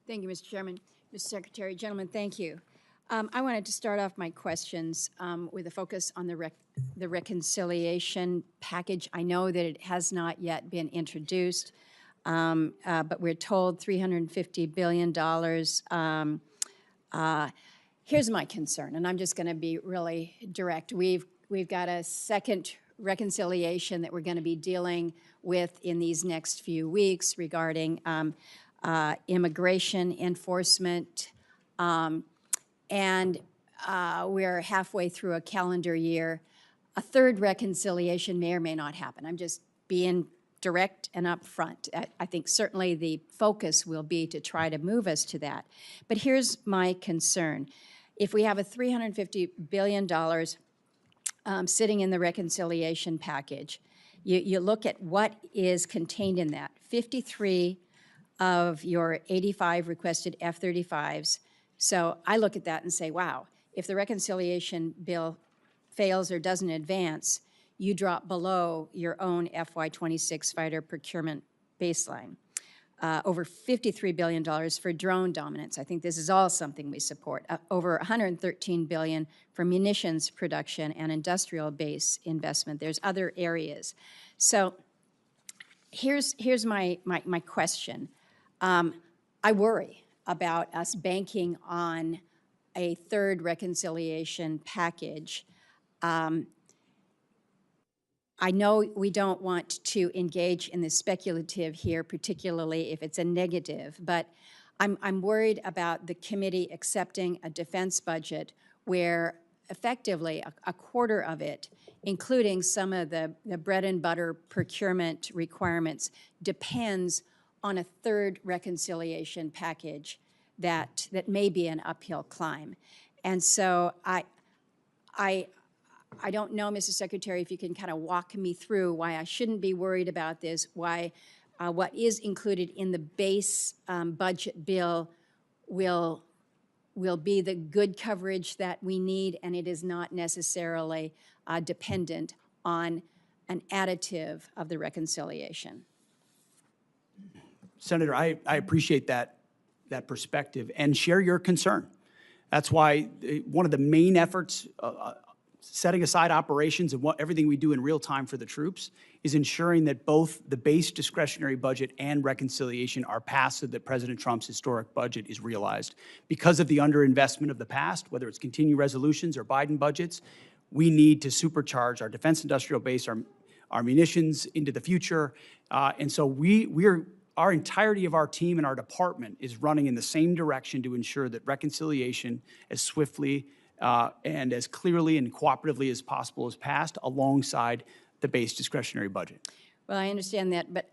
Thank you, Mr. Chairman. Mr. Secretary, gentlemen, thank you. I wanted to start off my questions with a focus on the reconciliation package. I know that it has not yet been introduced, but we're told $350 billion. Here's my concern, and I'm just going to be really direct. We've got a second reconciliation that we're going to be dealing with in these next few weeks regarding immigration enforcement, and we're halfway through a calendar year. A third reconciliation may or may not happen. I'm just being direct and upfront. I think certainly the focus will be to try to move us to that. But here's my concern. If we have a $350 billion sitting in the reconciliation package, you look at what is contained in that. 53 of your 85 requested F-35s. So I look at that and say, wow, if the reconciliation bill fails or doesn't advance, you drop below your own FY26 fighter procurement baseline. Over $53 billion for drone dominance. I think this is all something we support. Over $113 billion for munitions production and industrial base investment. There's other areas. So here's my question. I worry about us banking on a third reconciliation package. I know we don't want to engage in the speculative here, particularly if it's a negative, but I'm worried about the committee accepting a defense budget where effectively a quarter of it, including some of the bread and butter procurement requirements, depends on a third reconciliation package that may be an uphill climb. And so I don't know, Mr. Secretary, if you can kind of walk me through why I shouldn't be worried about this, why what is included in the base budget bill will be the good coverage that we need, and it is not necessarily dependent on an additive of the reconciliation. Senator, I appreciate that perspective and share your concern. That's why one of the main efforts, setting aside operations and everything we do in real time for the troops, is ensuring that both the base discretionary budget and reconciliation are passed so that President Trump's historic budget is realized. Because of the underinvestment of the past, whether it's continuing resolutions or Biden budgets, we need to supercharge our defense industrial base, our munitions into the future. And so our entirety of our team and our department is running in the same direction to ensure that reconciliation as swiftly and as clearly and cooperatively as possible is passed alongside the base discretionary budget. Well, I understand that, but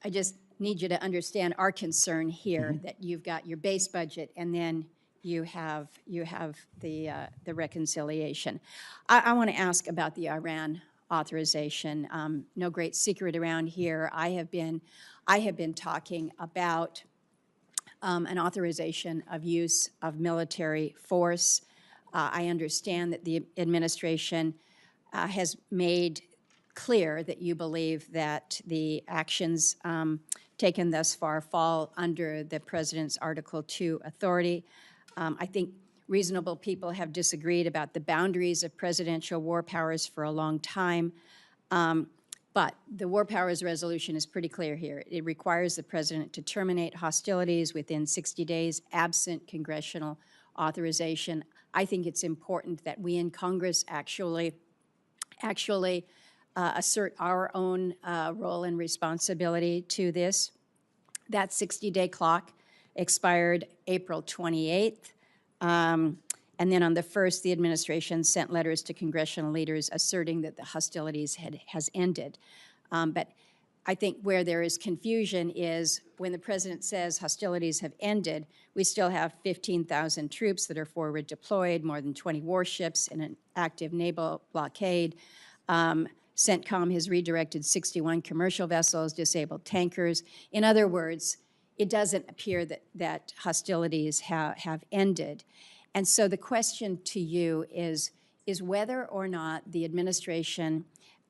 I just need you to understand our concern here, that you've got your base budget and then you have the reconciliation. I want to ask about the Iran authorization. No great secret around here. I have been talking about an authorization of use of military force. I understand that the administration has made clear that you believe that the actions taken thus far fall under the President's Article 2 authority. I think reasonable people have disagreed about the boundaries of presidential war powers for a long time. But the War Powers Resolution is pretty clear here. It requires the President to terminate hostilities within 60 days, absent congressional authorization. I think it's important that we in Congress actually assert our own role and responsibility to this. That 60-day clock expired April 28th. And then on the 1st, the administration sent letters to congressional leaders asserting that the hostilities has ended. But I think where there is confusion is when the President says hostilities have ended, we still have 15,000 troops that are forward deployed, more than 20 warships in an active naval blockade. CENTCOM has redirected 61 commercial vessels, disabled tankers. In other words, it doesn't appear that hostilities have ended. And so the question to you is whether or not the administration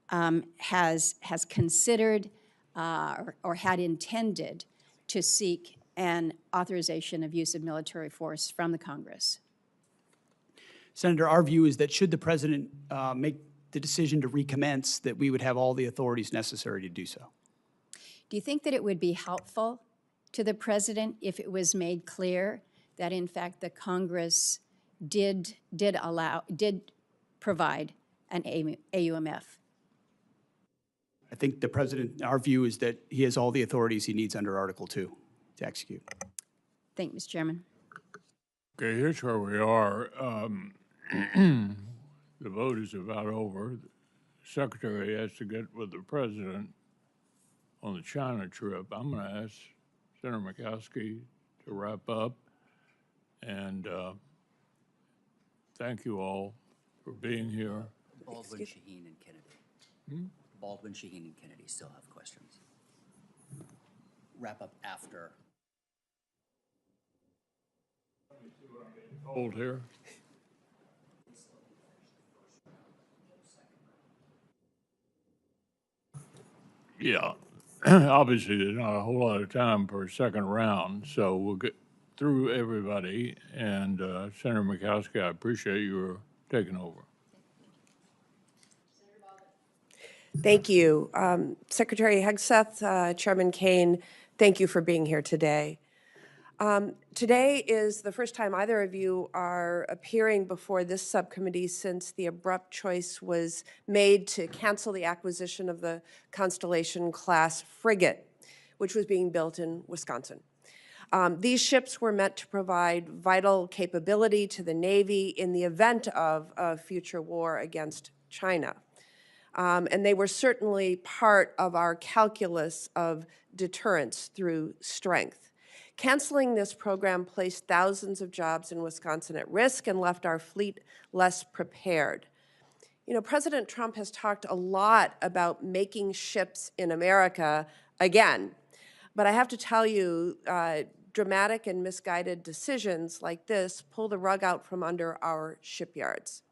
has considered or had intended to seek an authorization of use of military force from the Congress. Senator, our view is that should the President make the decision to recommence, that we would have all the authorities necessary to do so. Do you think that it would be helpful to the President if it was made clear that, in fact, the Congress did provide an AUMF? I think the President, our view is that he has all the authorities he needs under Article 2 to execute. Thank you, Mr. Chairman. Okay, here's where we are. The vote is about over. The Secretary has to get with the President on the China trip. I'm going to ask Senator Murkowski to wrap up. And thank you all for being here. Baldwin, Shaheen, and Kennedy. Baldwin, Shaheen, and Kennedy still have questions. Wrap up after. Hold here. Yeah, obviously there's not a whole lot of time for a second round, so we'll get through everybody. And Senator Murkowski, I appreciate your taking over. Thank you. Secretary Hegseth, Chairman Kaine, thank you for being here today. Today is the first time either of you are appearing before this subcommittee since the abrupt choice was made to cancel the acquisition of the Constellation-class frigate, which was being built in Wisconsin. These ships were meant to provide vital capability to the Navy in the event of a future war against China. And they were certainly part of our calculus of deterrence through strength. Canceling this program placed thousands of jobs in Wisconsin at risk and left our fleet less prepared. You know, President Trump has talked a lot about making ships in America again. But I have to tell you, dramatic and misguided decisions like this pull the rug out from under our shipyards.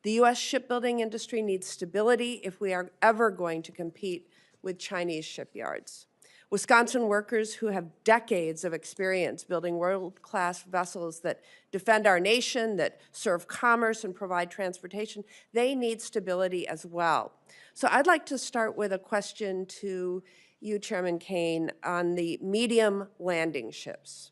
The U.S. shipbuilding industry needs stability if we are ever going to compete with Chinese shipyards. Wisconsin workers who have decades of experience building world-class vessels that defend our nation, that serve commerce and provide transportation, they need stability as well. So I'd like to start with a question to you, Chairman Kaine, on the medium landing ships.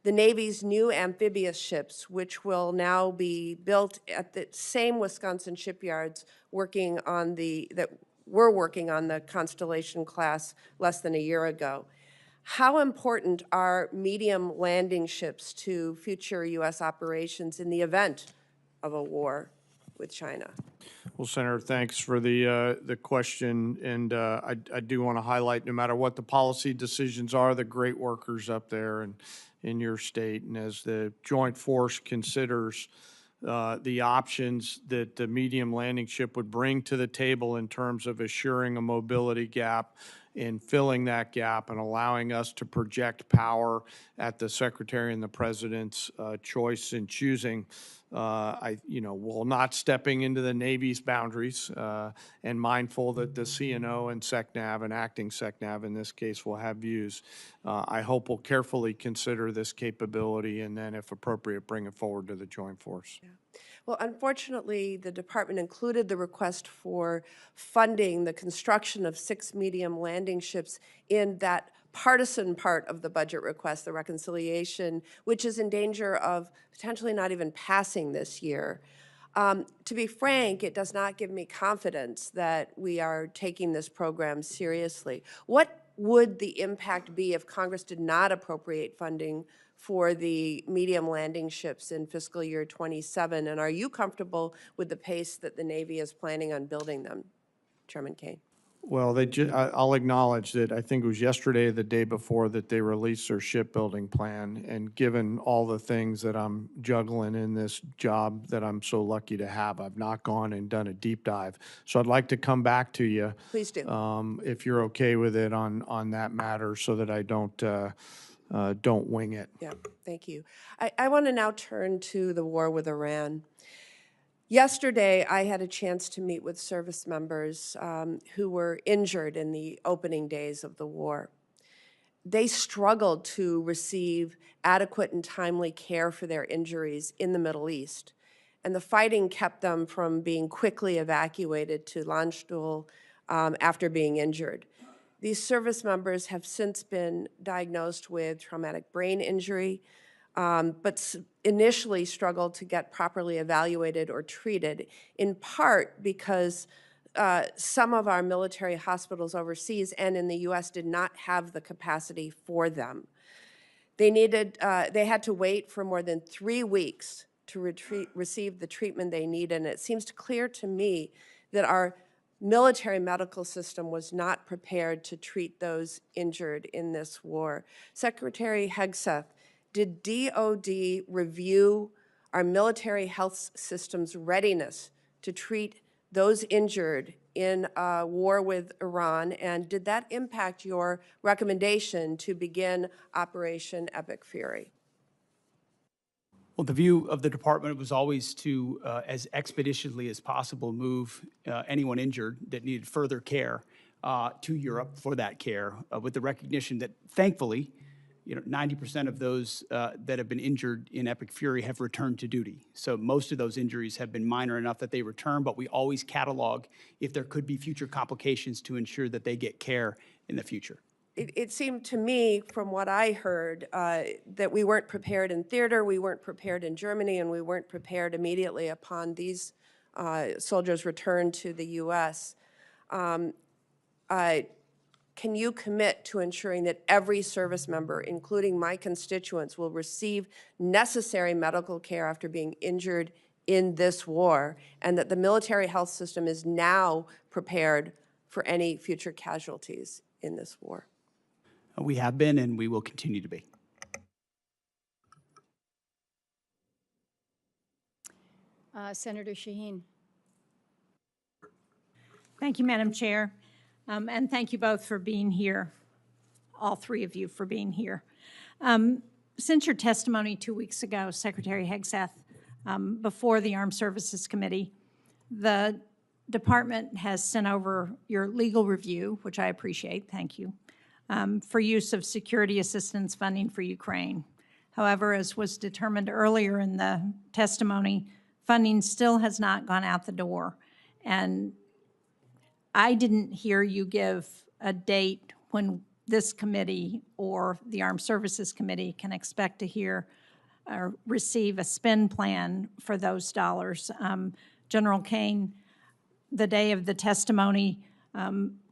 The Navy's new amphibious ships, which will now be built at the same Wisconsin shipyards working on that were working on the Constellation class less than a year ago. How important are medium landing ships to future U.S. operations in the event of a war with China? Well, Senator, thanks for the question, and I do want to highlight, no matter what the policy decisions are, the great workers up there and in your state, and as the Joint Force considers the options that the medium landing ship would bring to the table in terms of assuring a mobility gap, in filling that gap and allowing us to project power at the Secretary and the President's choice in choosing. While not stepping into the Navy's boundaries and mindful that the CNO and SECNAV and acting SECNAV in this case will have views, I hope we'll carefully consider this capability and then, if appropriate, bring it forward to the Joint Force. Yeah. Well, unfortunately, the department included the request for funding the construction of 6 medium landing ships in that partisan part of the budget request, the reconciliation, which is in danger of potentially not even passing this year. To be frank, it does not give me confidence that we are taking this program seriously. What would the impact be if Congress did not appropriate funding for the medium landing ships in fiscal year 27? And are you comfortable with the pace that the Navy is planning on building them, Chairman Kaine? Well, I'll acknowledge that I think it was yesterday or the day before that they released their shipbuilding plan. And given all the things that I'm juggling in this job that I'm so lucky to have, I've not gone and done a deep dive. So I'd like to come back to you. Please do. If you're okay with it on that matter, so that I don't wing it. Yeah, thank you. I want to now turn to the war with Iran. Yesterday, I had a chance to meet with service members who were injured in the opening days of the war. They struggled to receive adequate and timely care for their injuries in the Middle East, and the fighting kept them from being quickly evacuated to Landstuhl after being injured. These service members have since been diagnosed with traumatic brain injury, but initially struggled to get properly evaluated or treated, in part because some of our military hospitals overseas and in the U.S. did not have the capacity for them. They had to wait for more than 3 weeks to receive the treatment they needed, and it seems clear to me that our military medical system was not prepared to treat those injured in this war. Secretary Hegseth, did DOD review our military health system's readiness to treat those injured in a war with Iran, and did that impact your recommendation to begin Operation Epic Fury? Well, the view of the department was always to, as expeditiously as possible, move anyone injured that needed further care to Europe for that care, with the recognition that, thankfully, 90% of those that have been injured in Epic Fury have returned to duty. So most of those injuries have been minor enough that they return, but we always catalog if there could be future complications to ensure that they get care in the future. It seemed to me, from what I heard, that we weren't prepared in theater, we weren't prepared in Germany, and we weren't prepared immediately upon these soldiers' return to the U.S. can you commit to ensuring that every service member, including my constituents, will receive necessary medical care after being injured in this war, and that the military health system is now prepared for any future casualties in this war? We have been, and we will continue to be. Senator Shaheen. Thank you, Madam Chair. And thank you both for being here, all three of you for being here. Since your testimony 2 weeks ago, Secretary Hegseth, before the Armed Services Committee, the department has sent over your legal review, which I appreciate, thank you, for use of security assistance funding for Ukraine. However, as was determined earlier in the testimony, funding still has not gone out the door. And I didn't hear you give a date when this committee or the Armed Services Committee can expect to hear or receive a spend plan for those dollars. General Kaine, the day of the testimony,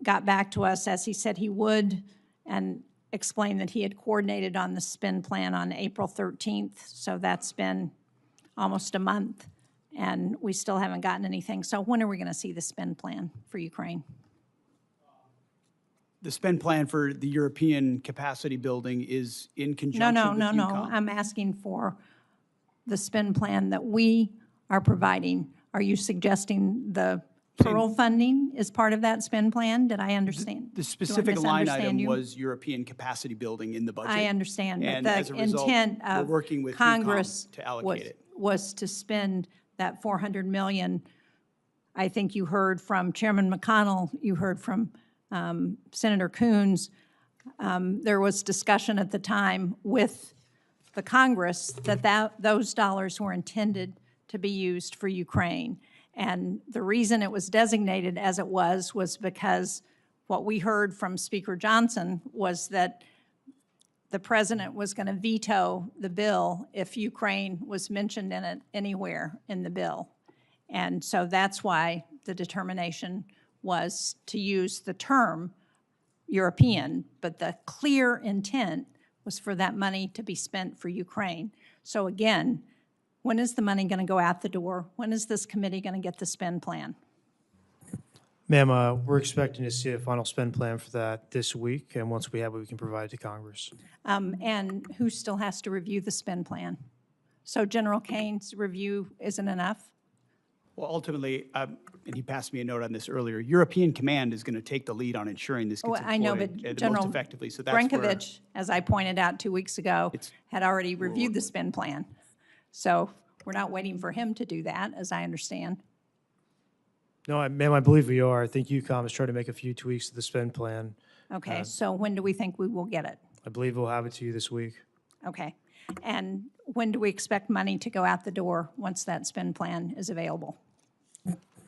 got back to us as he said he would and explained that he had coordinated on the spend plan on April 13th. So that's been almost a month, and we still haven't gotten anything. So when are we going to see the spend plan for Ukraine? The spend plan for the European capacity building is in conjunction with No. EUCOM. I'm asking for the spend plan that we are providing. Are you suggesting the Pearl funding is part of that spend plan? Did I understand? The specific line item you? was European capacity building in the budget. I understand, And but as the a result, intent we're of working with Congress EUCOM to allocate it. was to spend that $400 million. I think you heard from Chairman McConnell, you heard from Senator Coons. There was discussion at the time with the Congress that those dollars were intended to be used for Ukraine. And the reason it was designated as it was because what we heard from Speaker Johnson was that the president was going to veto the bill if Ukraine was mentioned in it anywhere in the bill. And so that's why the determination was to use the term European, but the clear intent was for that money to be spent for Ukraine. So again, when is the money going to go out the door? When is this committee going to get the spend plan? Ma'am, we're expecting to see a final spend plan for that this week, and once we have it, we can provide it to Congress. And who still has to review the spend plan? So General Kaine's review isn't enough? Well, ultimately, and he passed me a note on this earlier, European Command is going to take the lead on ensuring this gets I know, deployed but most General effectively. So that's where Brankovich, as I pointed out 2 weeks ago, had already reviewed the spend plan. So we're not waiting for him to do that, as I understand. No, ma'am, I believe we are. I think EUCOM is trying to make a few tweaks to the spend plan. Okay, so when do we think we will get it? I believe we'll have it to you this week. Okay. And when do we expect money to go out the door once that spend plan is available?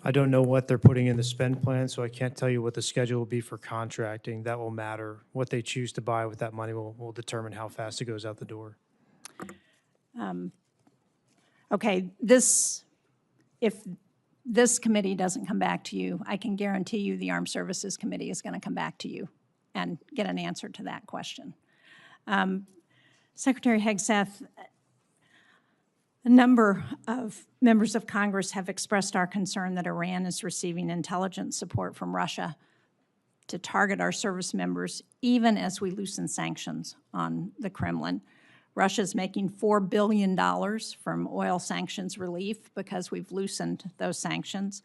I don't know what they're putting in the spend plan, so I can't tell you what the schedule will be for contracting. That will matter. What they choose to buy with that money will determine how fast it goes out the door. Okay, if this committee doesn't come back to you, I can guarantee you the Armed Services Committee is going to come back to you and get an answer to that question. Secretary Hegseth, a number of members of Congress have expressed our concern that Iran is receiving intelligence support from Russia to target our service members, even as we loosen sanctions on the Kremlin. Russia's making $4 billion from oil sanctions relief because we've loosened those sanctions.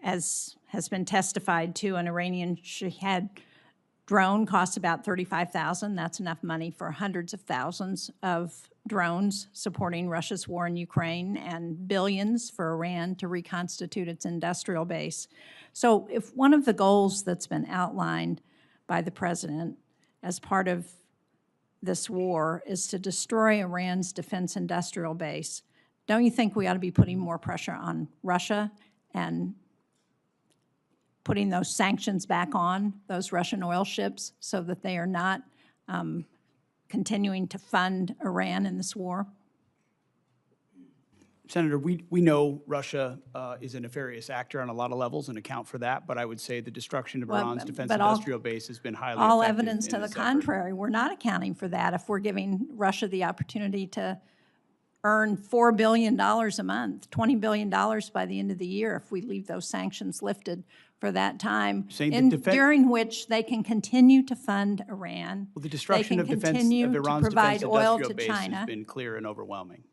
As has been testified to, an Iranian Shahed drone costs about $35,000. That's enough money for hundreds of thousands of drones supporting Russia's war in Ukraine, and billions for Iran to reconstitute its industrial base. So if one of the goals that's been outlined by the president as part of this war is to destroy Iran's defense industrial base, don't you think we ought to be putting more pressure on Russia and putting those sanctions back on those Russian oil ships so that they are not continuing to fund Iran in this war? Senator, we know Russia is a nefarious actor on a lot of levels and account for that, but I would say the destruction of Well, Iran's defense but all- industrial base has been highly All effective evidence in to the this effort. contrary. We're not accounting for that if we're giving Russia the opportunity to earn $4 billion a month, $20 billion by the end of the year if we leave those sanctions lifted for that time, Saying that during which they can continue to fund Iran. Well, the destruction of defense continue of to Iran's provide defense oil industrial to base China. has been clear and overwhelming.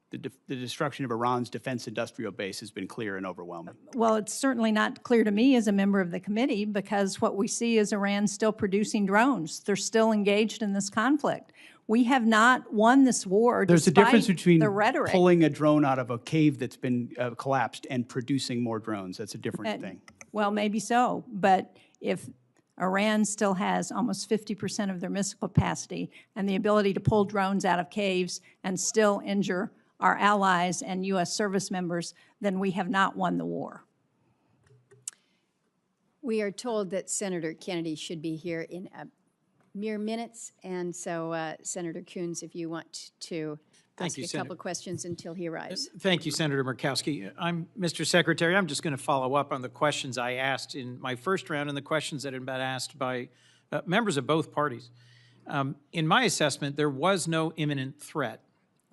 The destruction of Iran's defense industrial base has been clear and overwhelming. Well, it's certainly not clear to me as a member of the committee because what we see is Iran still producing drones. They're still engaged in this conflict. We have not won this war There's a despite difference between the rhetoric. pulling a drone out of a cave that's been collapsed and producing more drones. That's a different thing. Well, maybe so, but if Iran still has almost 50% of their missile capacity and the ability to pull drones out of caves and still injure our allies and U.S. service members, then we have not won the war. We are told that Senator Kennedy should be here in mere minutes, and so Senator Coons, if you want to ask a couple questions until he arrives. Thank you, Senator Murkowski. Mr. Secretary, I'm just going to follow up on the questions I asked in my first round and the questions that have been asked by members of both parties. In my assessment, there was no imminent threat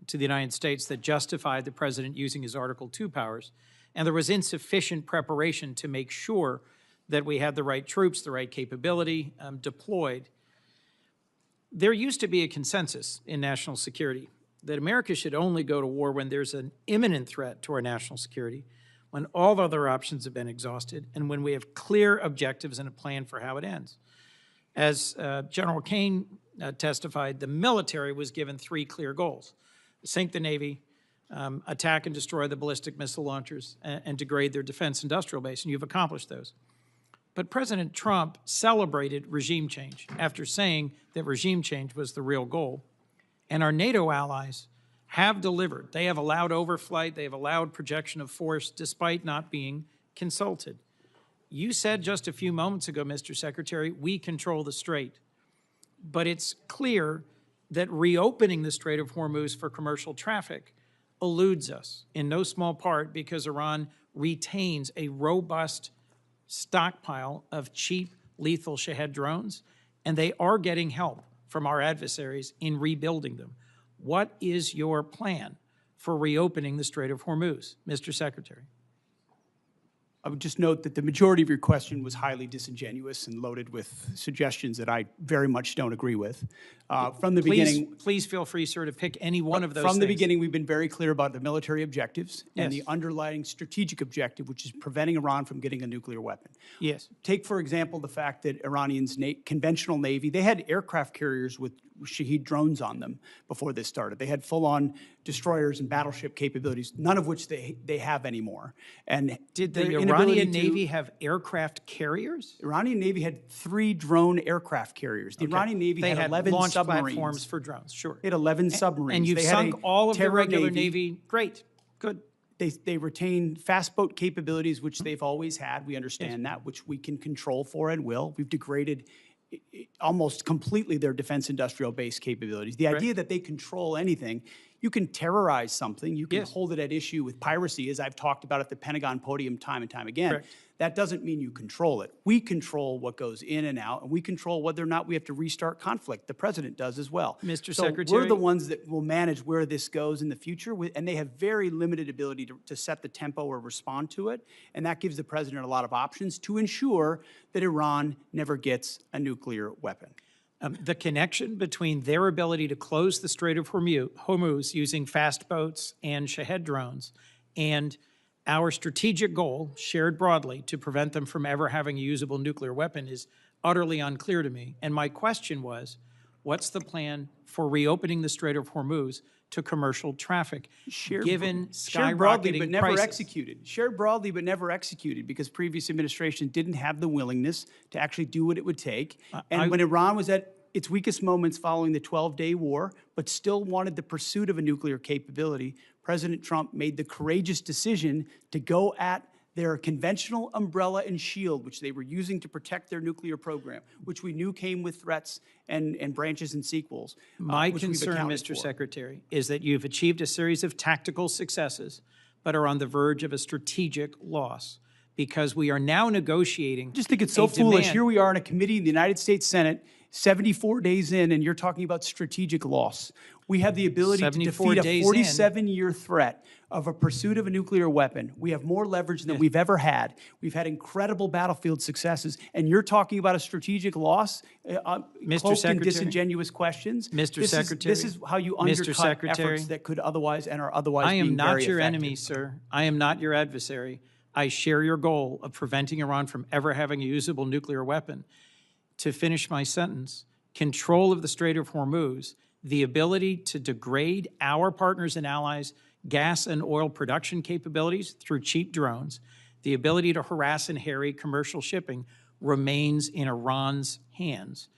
to the United States that justified the president using his Article II powers, and there was insufficient preparation to make sure that we had the right troops, the right capability deployed. There used to be a consensus in national security that America should only go to war when there's an imminent threat to our national security, when all other options have been exhausted, and when we have clear objectives and a plan for how it ends. As General Kaine testified, the military was given 3 clear goals: sink the Navy, attack and destroy the ballistic missile launchers, and degrade their defense industrial base, and you've accomplished those. But President Trump celebrated regime change after saying that regime change was the real goal. And our NATO allies have delivered. They have allowed overflight. They have allowed projection of force despite not being consulted. You said just a few moments ago, Mr. Secretary, we control the Strait. But it's clear that reopening the Strait of Hormuz for commercial traffic eludes us, in no small part because Iran retains a robust stockpile of cheap, lethal Shahed drones, and they are getting help from our adversaries in rebuilding them. What is your plan for reopening the Strait of Hormuz, Mr. Secretary? I would just note that the majority of your question was highly disingenuous and loaded with suggestions that I very much don't agree with. From the beginning, please feel free, sir, to pick any one of those From the things. beginning, we've been very clear about the military objectives and Yes. the underlying strategic objective, which is preventing Iran from getting a nuclear weapon. Yes. Take, for example, the fact that Iranians' conventional Navy, they had aircraft carriers with Shahed drones on them before this started. They had full-on destroyers and battleship capabilities, none of which they have anymore. And Did the their inability Iranian to- Navy have aircraft carriers? Iranian Navy had 3 drone aircraft carriers. The Iranian Navy They had had 11 launch submarines. platforms for drones, sure. They had 11 submarines. And you've They had sunk a all of the terror regular Navy. Great, good. They retain fast boat capabilities, which they've always had. We understand that, which we can control for and will. We've degraded almost completely their defense industrial base capabilities. The idea that they control anything, you can terrorize something, you can hold it at issue with piracy, as I've talked about at the Pentagon podium time and time again. Correct. That doesn't mean you control it. We control what goes in and out, and we control whether or not we have to restart conflict. The president does as well. Mr. So Secretary. we're the ones that will manage where this goes in the future, and they have very limited ability to set the tempo or respond to it, and that gives the president a lot of options to ensure that Iran never gets a nuclear weapon. The connection between their ability to close the Strait of Hormuz using fast boats and Shahed drones and our strategic goal, shared broadly, to prevent them from ever having a usable nuclear weapon is utterly unclear to me. And my question was, what's the plan for reopening the Strait of Hormuz to commercial traffic, given shared broadly but skyrocketing never prices? executed. Shared broadly but never executed because previous administration didn't have the willingness to actually do what it would take. And when Iran was at its weakest moments following the 12-day war, but still wanted the pursuit of a nuclear capability, President Trump made the courageous decision to go at their conventional umbrella and shield, which they were using to protect their nuclear program, which we knew came with threats and branches and sequels. My which we've concern, accounted Mr. for. Secretary, is that you've achieved a series of tactical successes, but are on the verge of a strategic loss because we are now negotiating. I just think it's so foolish. demand. Here we are in a committee in the United States Senate, 74 days in, and you're talking about strategic loss. We have the ability to 74 defeat a days in. 47-year threat of a pursuit of a nuclear weapon. We have more leverage than we've ever had. We've had incredible battlefield successes, and you're talking about a strategic loss, Mr. cloaked in Secretary. disingenuous questions. Mr. Secretary. This is how you Mr. undercut Secretary. efforts that could otherwise and are otherwise I am being not very your effective. enemy, sir. I am not your adversary. I share your goal of preventing Iran from ever having a usable nuclear weapon. To finish my sentence, control of the Strait of Hormuz, the ability to degrade our partners and allies' gas and oil production capabilities through cheap drones, the ability to harass and harry commercial shipping remains in Iran's hands.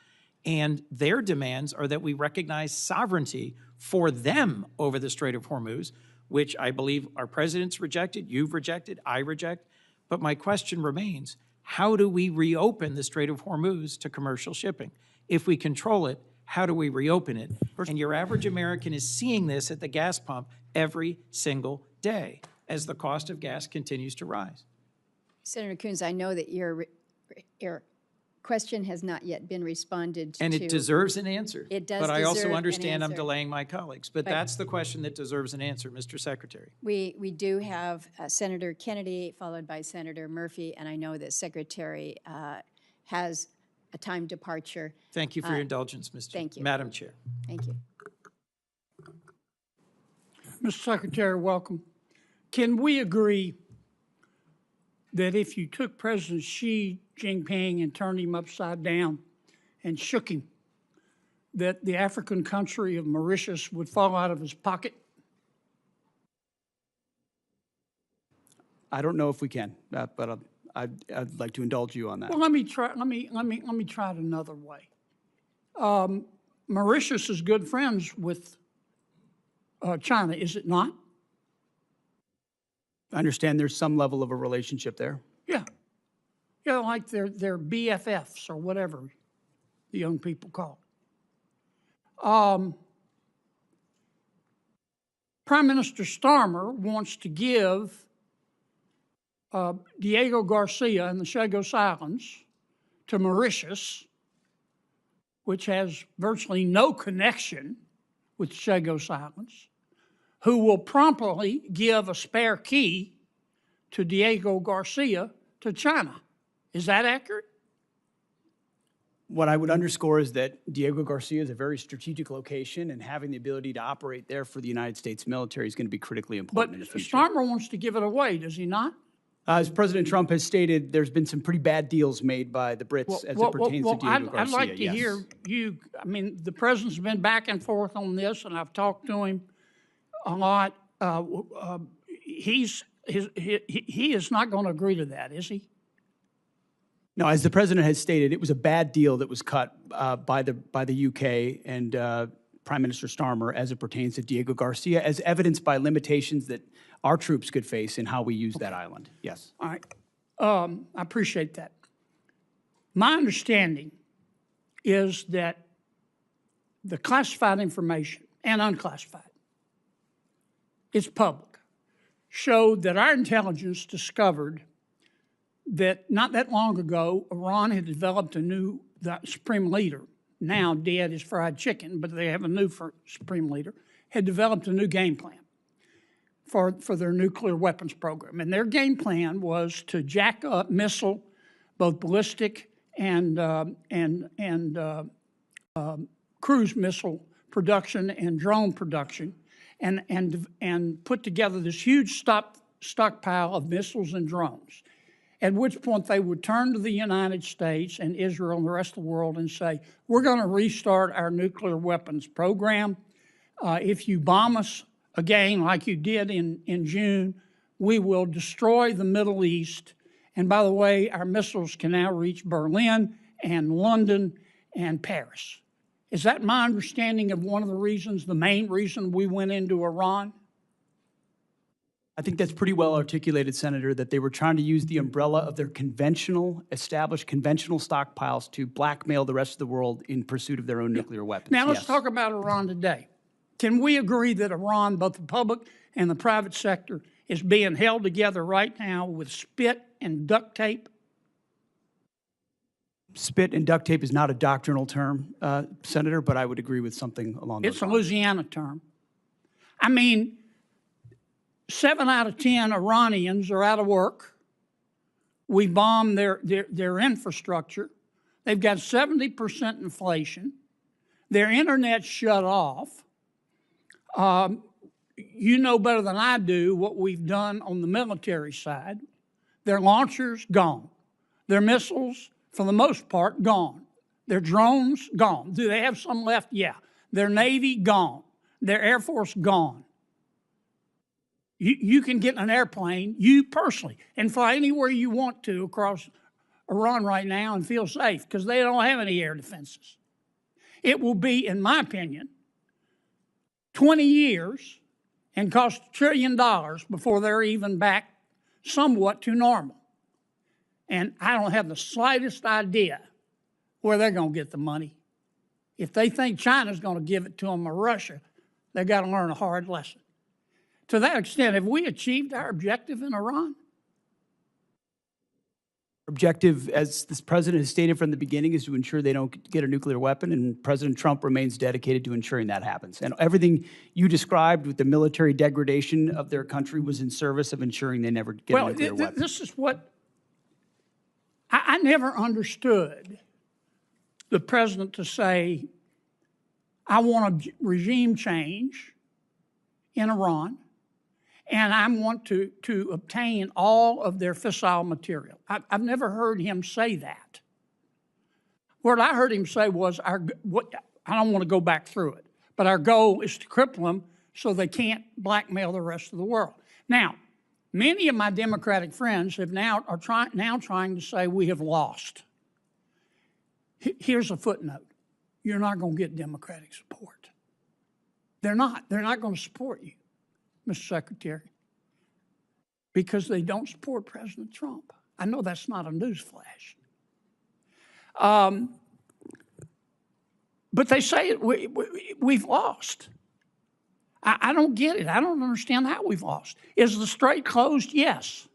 And their demands are that we recognize sovereignty for them over the Strait of Hormuz, which I believe our president's rejected, you've rejected, I reject. But my question remains, how do we reopen the Strait of Hormuz to commercial shipping? If we control it, how do we reopen it? And your average American is seeing this at the gas pump every single day as the cost of gas continues to rise. Senator Coons, I know that your question has not yet been responded to. And it deserves an answer. It does But I also deserve an understand I'm answer. delaying my colleagues. But that's the question that deserves an answer, Mr. Secretary. We do have Senator Kennedy, followed by Senator Murphy, and I know that Secretary has a time departure. Thank you for your indulgence, Thank you. Madam Chair. Thank you. Mr. Secretary, welcome. Can we agree that if you took President Xi Jinping and turned him upside down and shook him, that the African country of Mauritius would fall out of his pocket? I don't know if we can, but I'd like to indulge you on that. Well, let me try it another way. Mauritius is good friends with China, is it not? I understand there's some level of a relationship there. Yeah. Yeah, like they're BFFs or whatever the young people call it. Prime Minister Starmer wants to give Diego Garcia and the Chagos Islands to Mauritius, which has virtually no connection with the Chagos Islands, who will promptly give a spare key to Diego Garcia to China. Is that accurate? What I would underscore is that Diego Garcia is a very strategic location, and having the ability to operate there for the United States military is going to be critically important in the future. Starmer wants to give it away, does he not? As President Trump has stated, there's been some pretty bad deals made by the Brits as it pertains to Diego Garcia. I'd like to hear you, I mean, the president's been back and forth on this, and I've talked to him a lot. He is not going to agree to that, is he? No, as the president has stated, it was a bad deal that was cut by the UK and Prime Minister Starmer as it pertains to Diego Garcia, as evidenced by limitations that our troops could face in how we use that island. Yes. All right. I appreciate that. My understanding is that the classified information and unclassified, it's public, showed that our intelligence discovered that not that long ago, Iran had developed the supreme leader, now dead is fried chicken, but they have a new supreme leader, had developed a new game plan for their nuclear weapons program. And their game plan was to jack up missile, both ballistic and cruise missile production and drone production, and put together this huge stockpile of missiles and drones. At which point they would turn to the United States and Israel and the rest of the world and say, we're going to restart our nuclear weapons program. If you bomb us again like you did in June, we will destroy the Middle East. And by the way, our missiles can now reach Berlin and London and Paris. Is that my understanding of one of the reasons, the main reason we went into Iran? I think that's pretty well articulated, Senator, that they were trying to use the umbrella of their established conventional stockpiles to blackmail the rest of the world in pursuit of their own nuclear weapons. Now let's talk about Iran today. Can we agree that Iran, both the public and the private sector, is being held together right now with spit and duct tape? Spit and duct tape is not a doctrinal term, Senator, but I would agree with something along those It's a lines. Louisiana term. I mean, 7 out of 10 Iranians are out of work. We bombed their infrastructure. They've got 70% inflation. Their internet's shut off. You know better than I do what we've done on the military side. Their launchers, gone. Their missiles, for the most part, gone. Their drones, gone. Do they have some left? Yeah. Their Navy, gone. Their Air Force, gone. You can get in an airplane, you personally, and fly anywhere you want to across Iran right now and feel safe because they don't have any air defenses. It will be, in my opinion, 20 years and cost $1 trillion before they're even back somewhat to normal. And I don't have the slightest idea where they're going to get the money. If they think China's going to give it to them or Russia, they've got to learn a hard lesson. To that extent, have we achieved our objective in Iran? Objective, as this president has stated from the beginning, is to ensure they don't get a nuclear weapon, and President Trump remains dedicated to ensuring that happens. And everything you described with the military degradation of their country was in service of ensuring they never get a nuclear weapon. This is what I never understood the president to say, I want a regime change in Iran, and I want to obtain all of their fissile material. I've never heard him say that. What I heard him say was, I don't want to go back through it, but our goal is to cripple them so they can't blackmail the rest of the world. Now, many of my Democratic friends are trying to say we have lost. Here's a footnote. You're not going to get Democratic support. They're not. They're not going to support you, Mr. Secretary, because they don't support President Trump. I know that's not a newsflash. But they say we've lost. I don't get it. I don't understand how we've lost. Is the strait closed? Yes.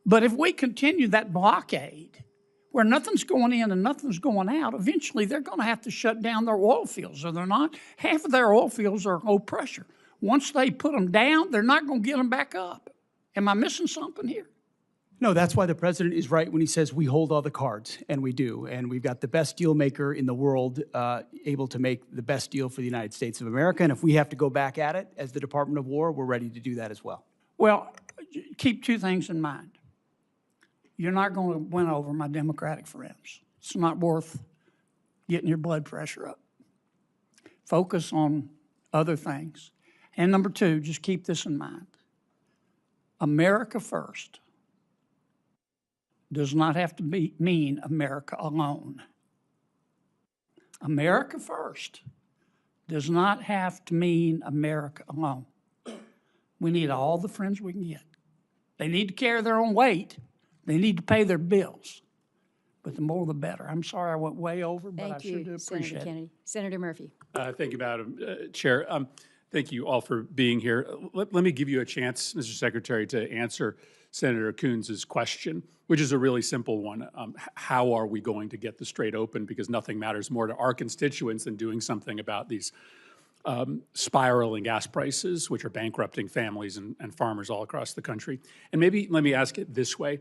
But if we continue that blockade where nothing's going in and nothing's going out, eventually they're going to have to shut down their oil fields, are they not? Half of their oil fields are low pressure. Once they put them down, they're not going to get them back up. Am I missing something here? No, that's why the president is right when he says we hold all the cards, and we do. And we've got the best deal maker in the world able to make the best deal for the United States of America. And if we have to go back at it as the Department of War, we're ready to do that as well. Well, keep two things in mind. You're not going to win over my Democratic friends. It's not worth getting your blood pressure up. Focus on other things. And number two, just keep this in mind. America first does not have to mean America alone. America first does not have to mean America alone. We need all the friends we can get. They need to carry their own weight. They need to pay their bills. But the more the better. I'm sorry I went way over, but I sure do appreciate Senator it. Kennedy. Senator Murphy. Thank you, Madam Chair. Thank you all for being here. Let me give you a chance, Mr. Secretary, to answer Senator Coons' question, which is a really simple one. How are we going to get the strait open? Because nothing matters more to our constituents than doing something about these spiraling gas prices, which are bankrupting families and farmers all across the country. And maybe let me ask it this way.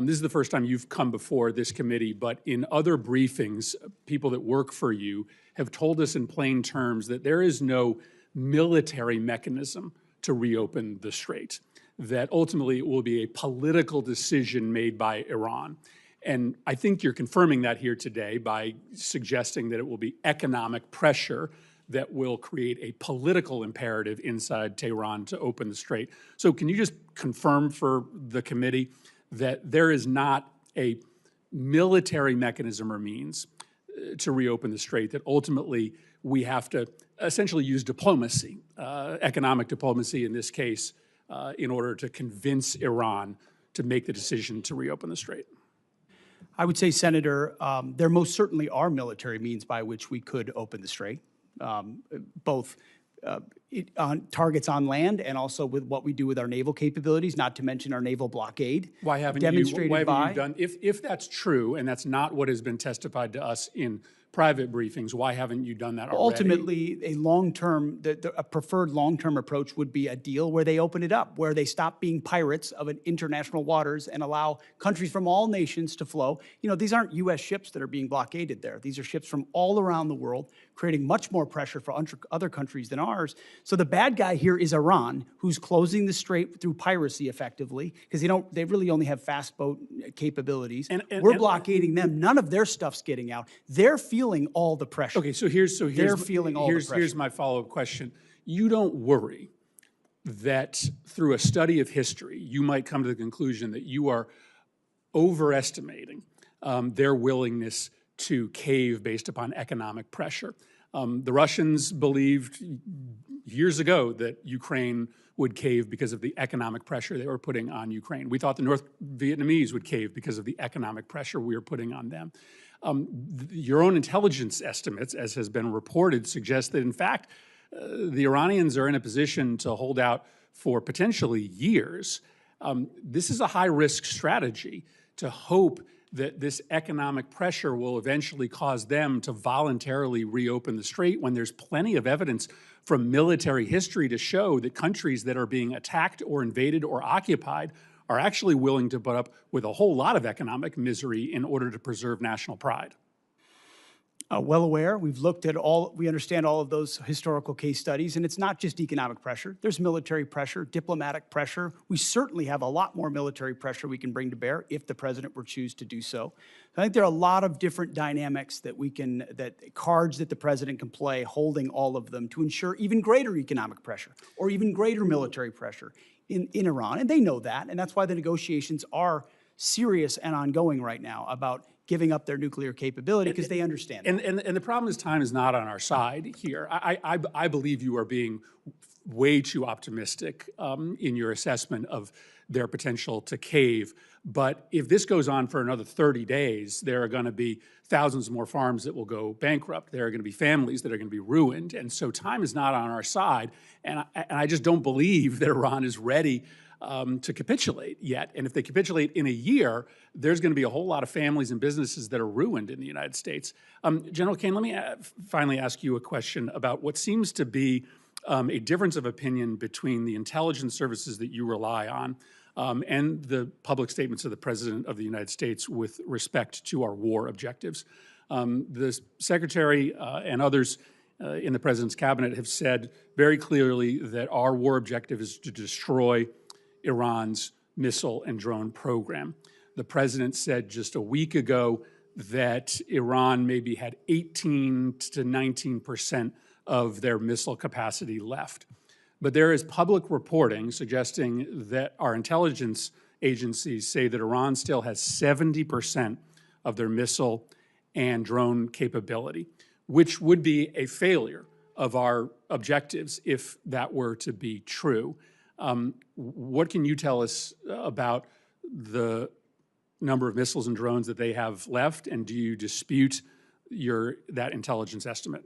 This is the first time you've come before this committee, but in other briefings, people that work for you have told us in plain terms that there is no military mechanism to reopen the strait, that ultimately it will be a political decision made by Iran. And I think you're confirming that here today by suggesting that it will be economic pressure that will create a political imperative inside Tehran to open the strait. So can you just confirm for the committee that there is not a military mechanism or means to reopen the strait, that ultimately we have to essentially use diplomacy, economic diplomacy in this case, in order to convince Iran to make the decision to reopen the strait? I would say, Senator, there most certainly are military means by which we could open the strait, both on targets on land, and also with what we do with our naval capabilities, not to mention our naval blockade. Why haven't demonstrated you done, if that's true, and that's not what has been testified to us in private briefings, why haven't you done that already? Ultimately, a long-term, a preferred long-term approach would be a deal where they open it up, where they stop being pirates of international waters and allow countries from all nations to flow. You know, these aren't U.S. ships that are being blockaded there. These are ships from all around the world, creating much more pressure for other countries than ours. So the bad guy here is Iran, who's closing the strait through piracy effectively, because they really only have fast boat capabilities. We're blockading them. None of their stuff's getting out. They're feeling all the pressure. Okay, here's my follow-up question. You don't worry that through a study of history, you might come to the conclusion that you are overestimating their willingness to cave based upon economic pressure. The Russians believed years ago that Ukraine would cave because of the economic pressure they were putting on Ukraine. We thought the North Vietnamese would cave because of the economic pressure we were putting on them. Your own intelligence estimates, as has been reported, suggest that, in fact, the Iranians are in a position to hold out for potentially years. This is a high-risk strategy to hope that this economic pressure will eventually cause them to voluntarily reopen the strait when there's plenty of evidence from military history to show that countries that are being attacked or invaded or occupied are actually willing to put up with a whole lot of economic misery in order to preserve national pride. Well aware. We understand all of those historical case studies, and it's not just economic pressure. There's military pressure, diplomatic pressure. We certainly have a lot more military pressure we can bring to bear if the president were to choose to do so. I think there are a lot of different dynamics that cards that the president can play, holding all of them to ensure even greater economic pressure or even greater military pressure in Iran. And they know that, and that's why the negotiations are serious and ongoing right now about giving up their nuclear capability, because they understand. And the problem is time is not on our side here. I believe you are being way too optimistic in your assessment of their potential to cave. But if this goes on for another 30 days, there are going to be thousands more farms that will go bankrupt. There are going to be families that are going to be ruined. And so time is not on our side. And I just don't believe that Iran is ready to capitulate yet. And if they capitulate in a year, there's going to be a whole lot of families and businesses that are ruined in the United States. General Kaine, let me finally ask you a question about what seems to be a difference of opinion between the intelligence services that you rely on and the public statements of the President of the United States with respect to our war objectives. The Secretary and others in the President's cabinet have said very clearly that our war objective is to destroy Iran's missile and drone program. The President said just a week ago that Iran maybe had 18 to 19% of their missile capacity left. But there is public reporting suggesting that our intelligence agencies say that Iran still has 70% of their missile and drone capability, which would be a failure of our objectives if that were to be true. What can you tell us about the number of missiles and drones that they have left, and do you dispute that intelligence estimate?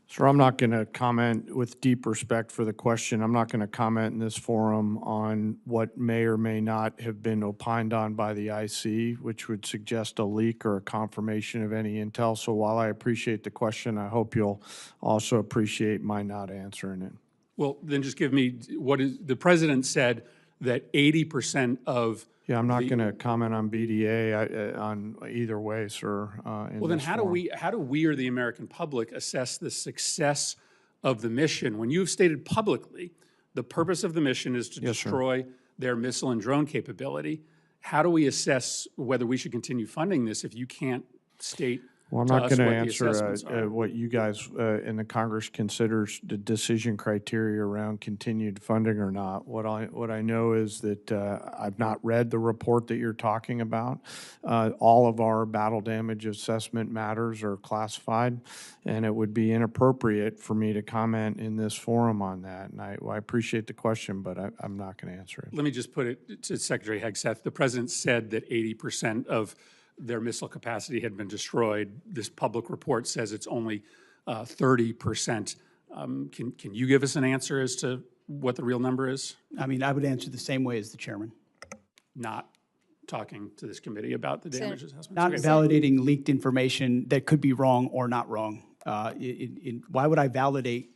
Sir, I'm not going to comment, with deep respect for the question, I'm not going to comment in this forum on what may or may not have been opined on by the IC, which would suggest a leak or a confirmation of any intel. So while I appreciate the question, I hope you'll also appreciate my not answering it. Well, then just give me the President said that 80% of. Yeah, I'm not going to comment on BDA on either way, sir. Well, then how do we or the American public assess the success of the mission when you've stated publicly the purpose of the mission is to destroy their missile and drone capability? How do we assess whether we should continue funding this if you can't state? Well, I'm not going to answer what you guys in the Congress considers the decision criteria around continued funding or not. What I know is that I've not read the report that you're talking about. All of our battle damage assessment matters are classified, and it would be inappropriate for me to comment in this forum on that. And I appreciate the question, but I'm not going to answer it. Let me just put it to Secretary Hegseth. The President said that 80% of their missile capacity had been destroyed. This public report says it's only 30% Can you give us an answer as to what the real number is? I mean, I would answer the same way as the chairman. Not talking to this committee about the damage assessments? Not Okay. validating leaked information that could be wrong or not wrong. Why would I validate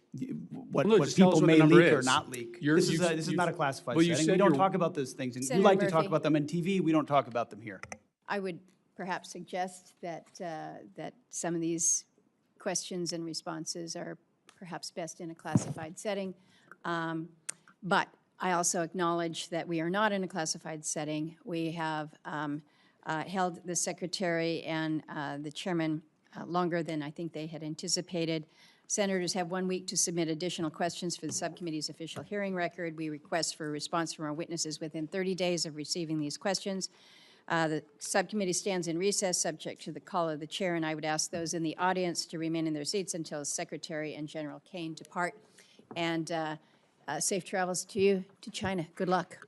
what Well, no, just tell us people what may the number leak or is. not leak? You're- This is you- not a classified well, you setting. said We don't you're- talk about those things. And you Senator like to talk Murphy. about them on TV, we don't talk about them here. I would perhaps suggest that, that some of these questions and responses are perhaps best in a classified setting. But I also acknowledge that we are not in a classified setting. We have held the secretary and the chairman longer than I think they had anticipated. Senators have 1 week to submit additional questions for the subcommittee's official hearing record. We request for a response from our witnesses within 30 days of receiving these questions. The subcommittee stands in recess, subject to the call of the chair, and I would ask those in the audience to remain in their seats until Secretary and General Kaine depart. And safe travels to you to China. Good luck.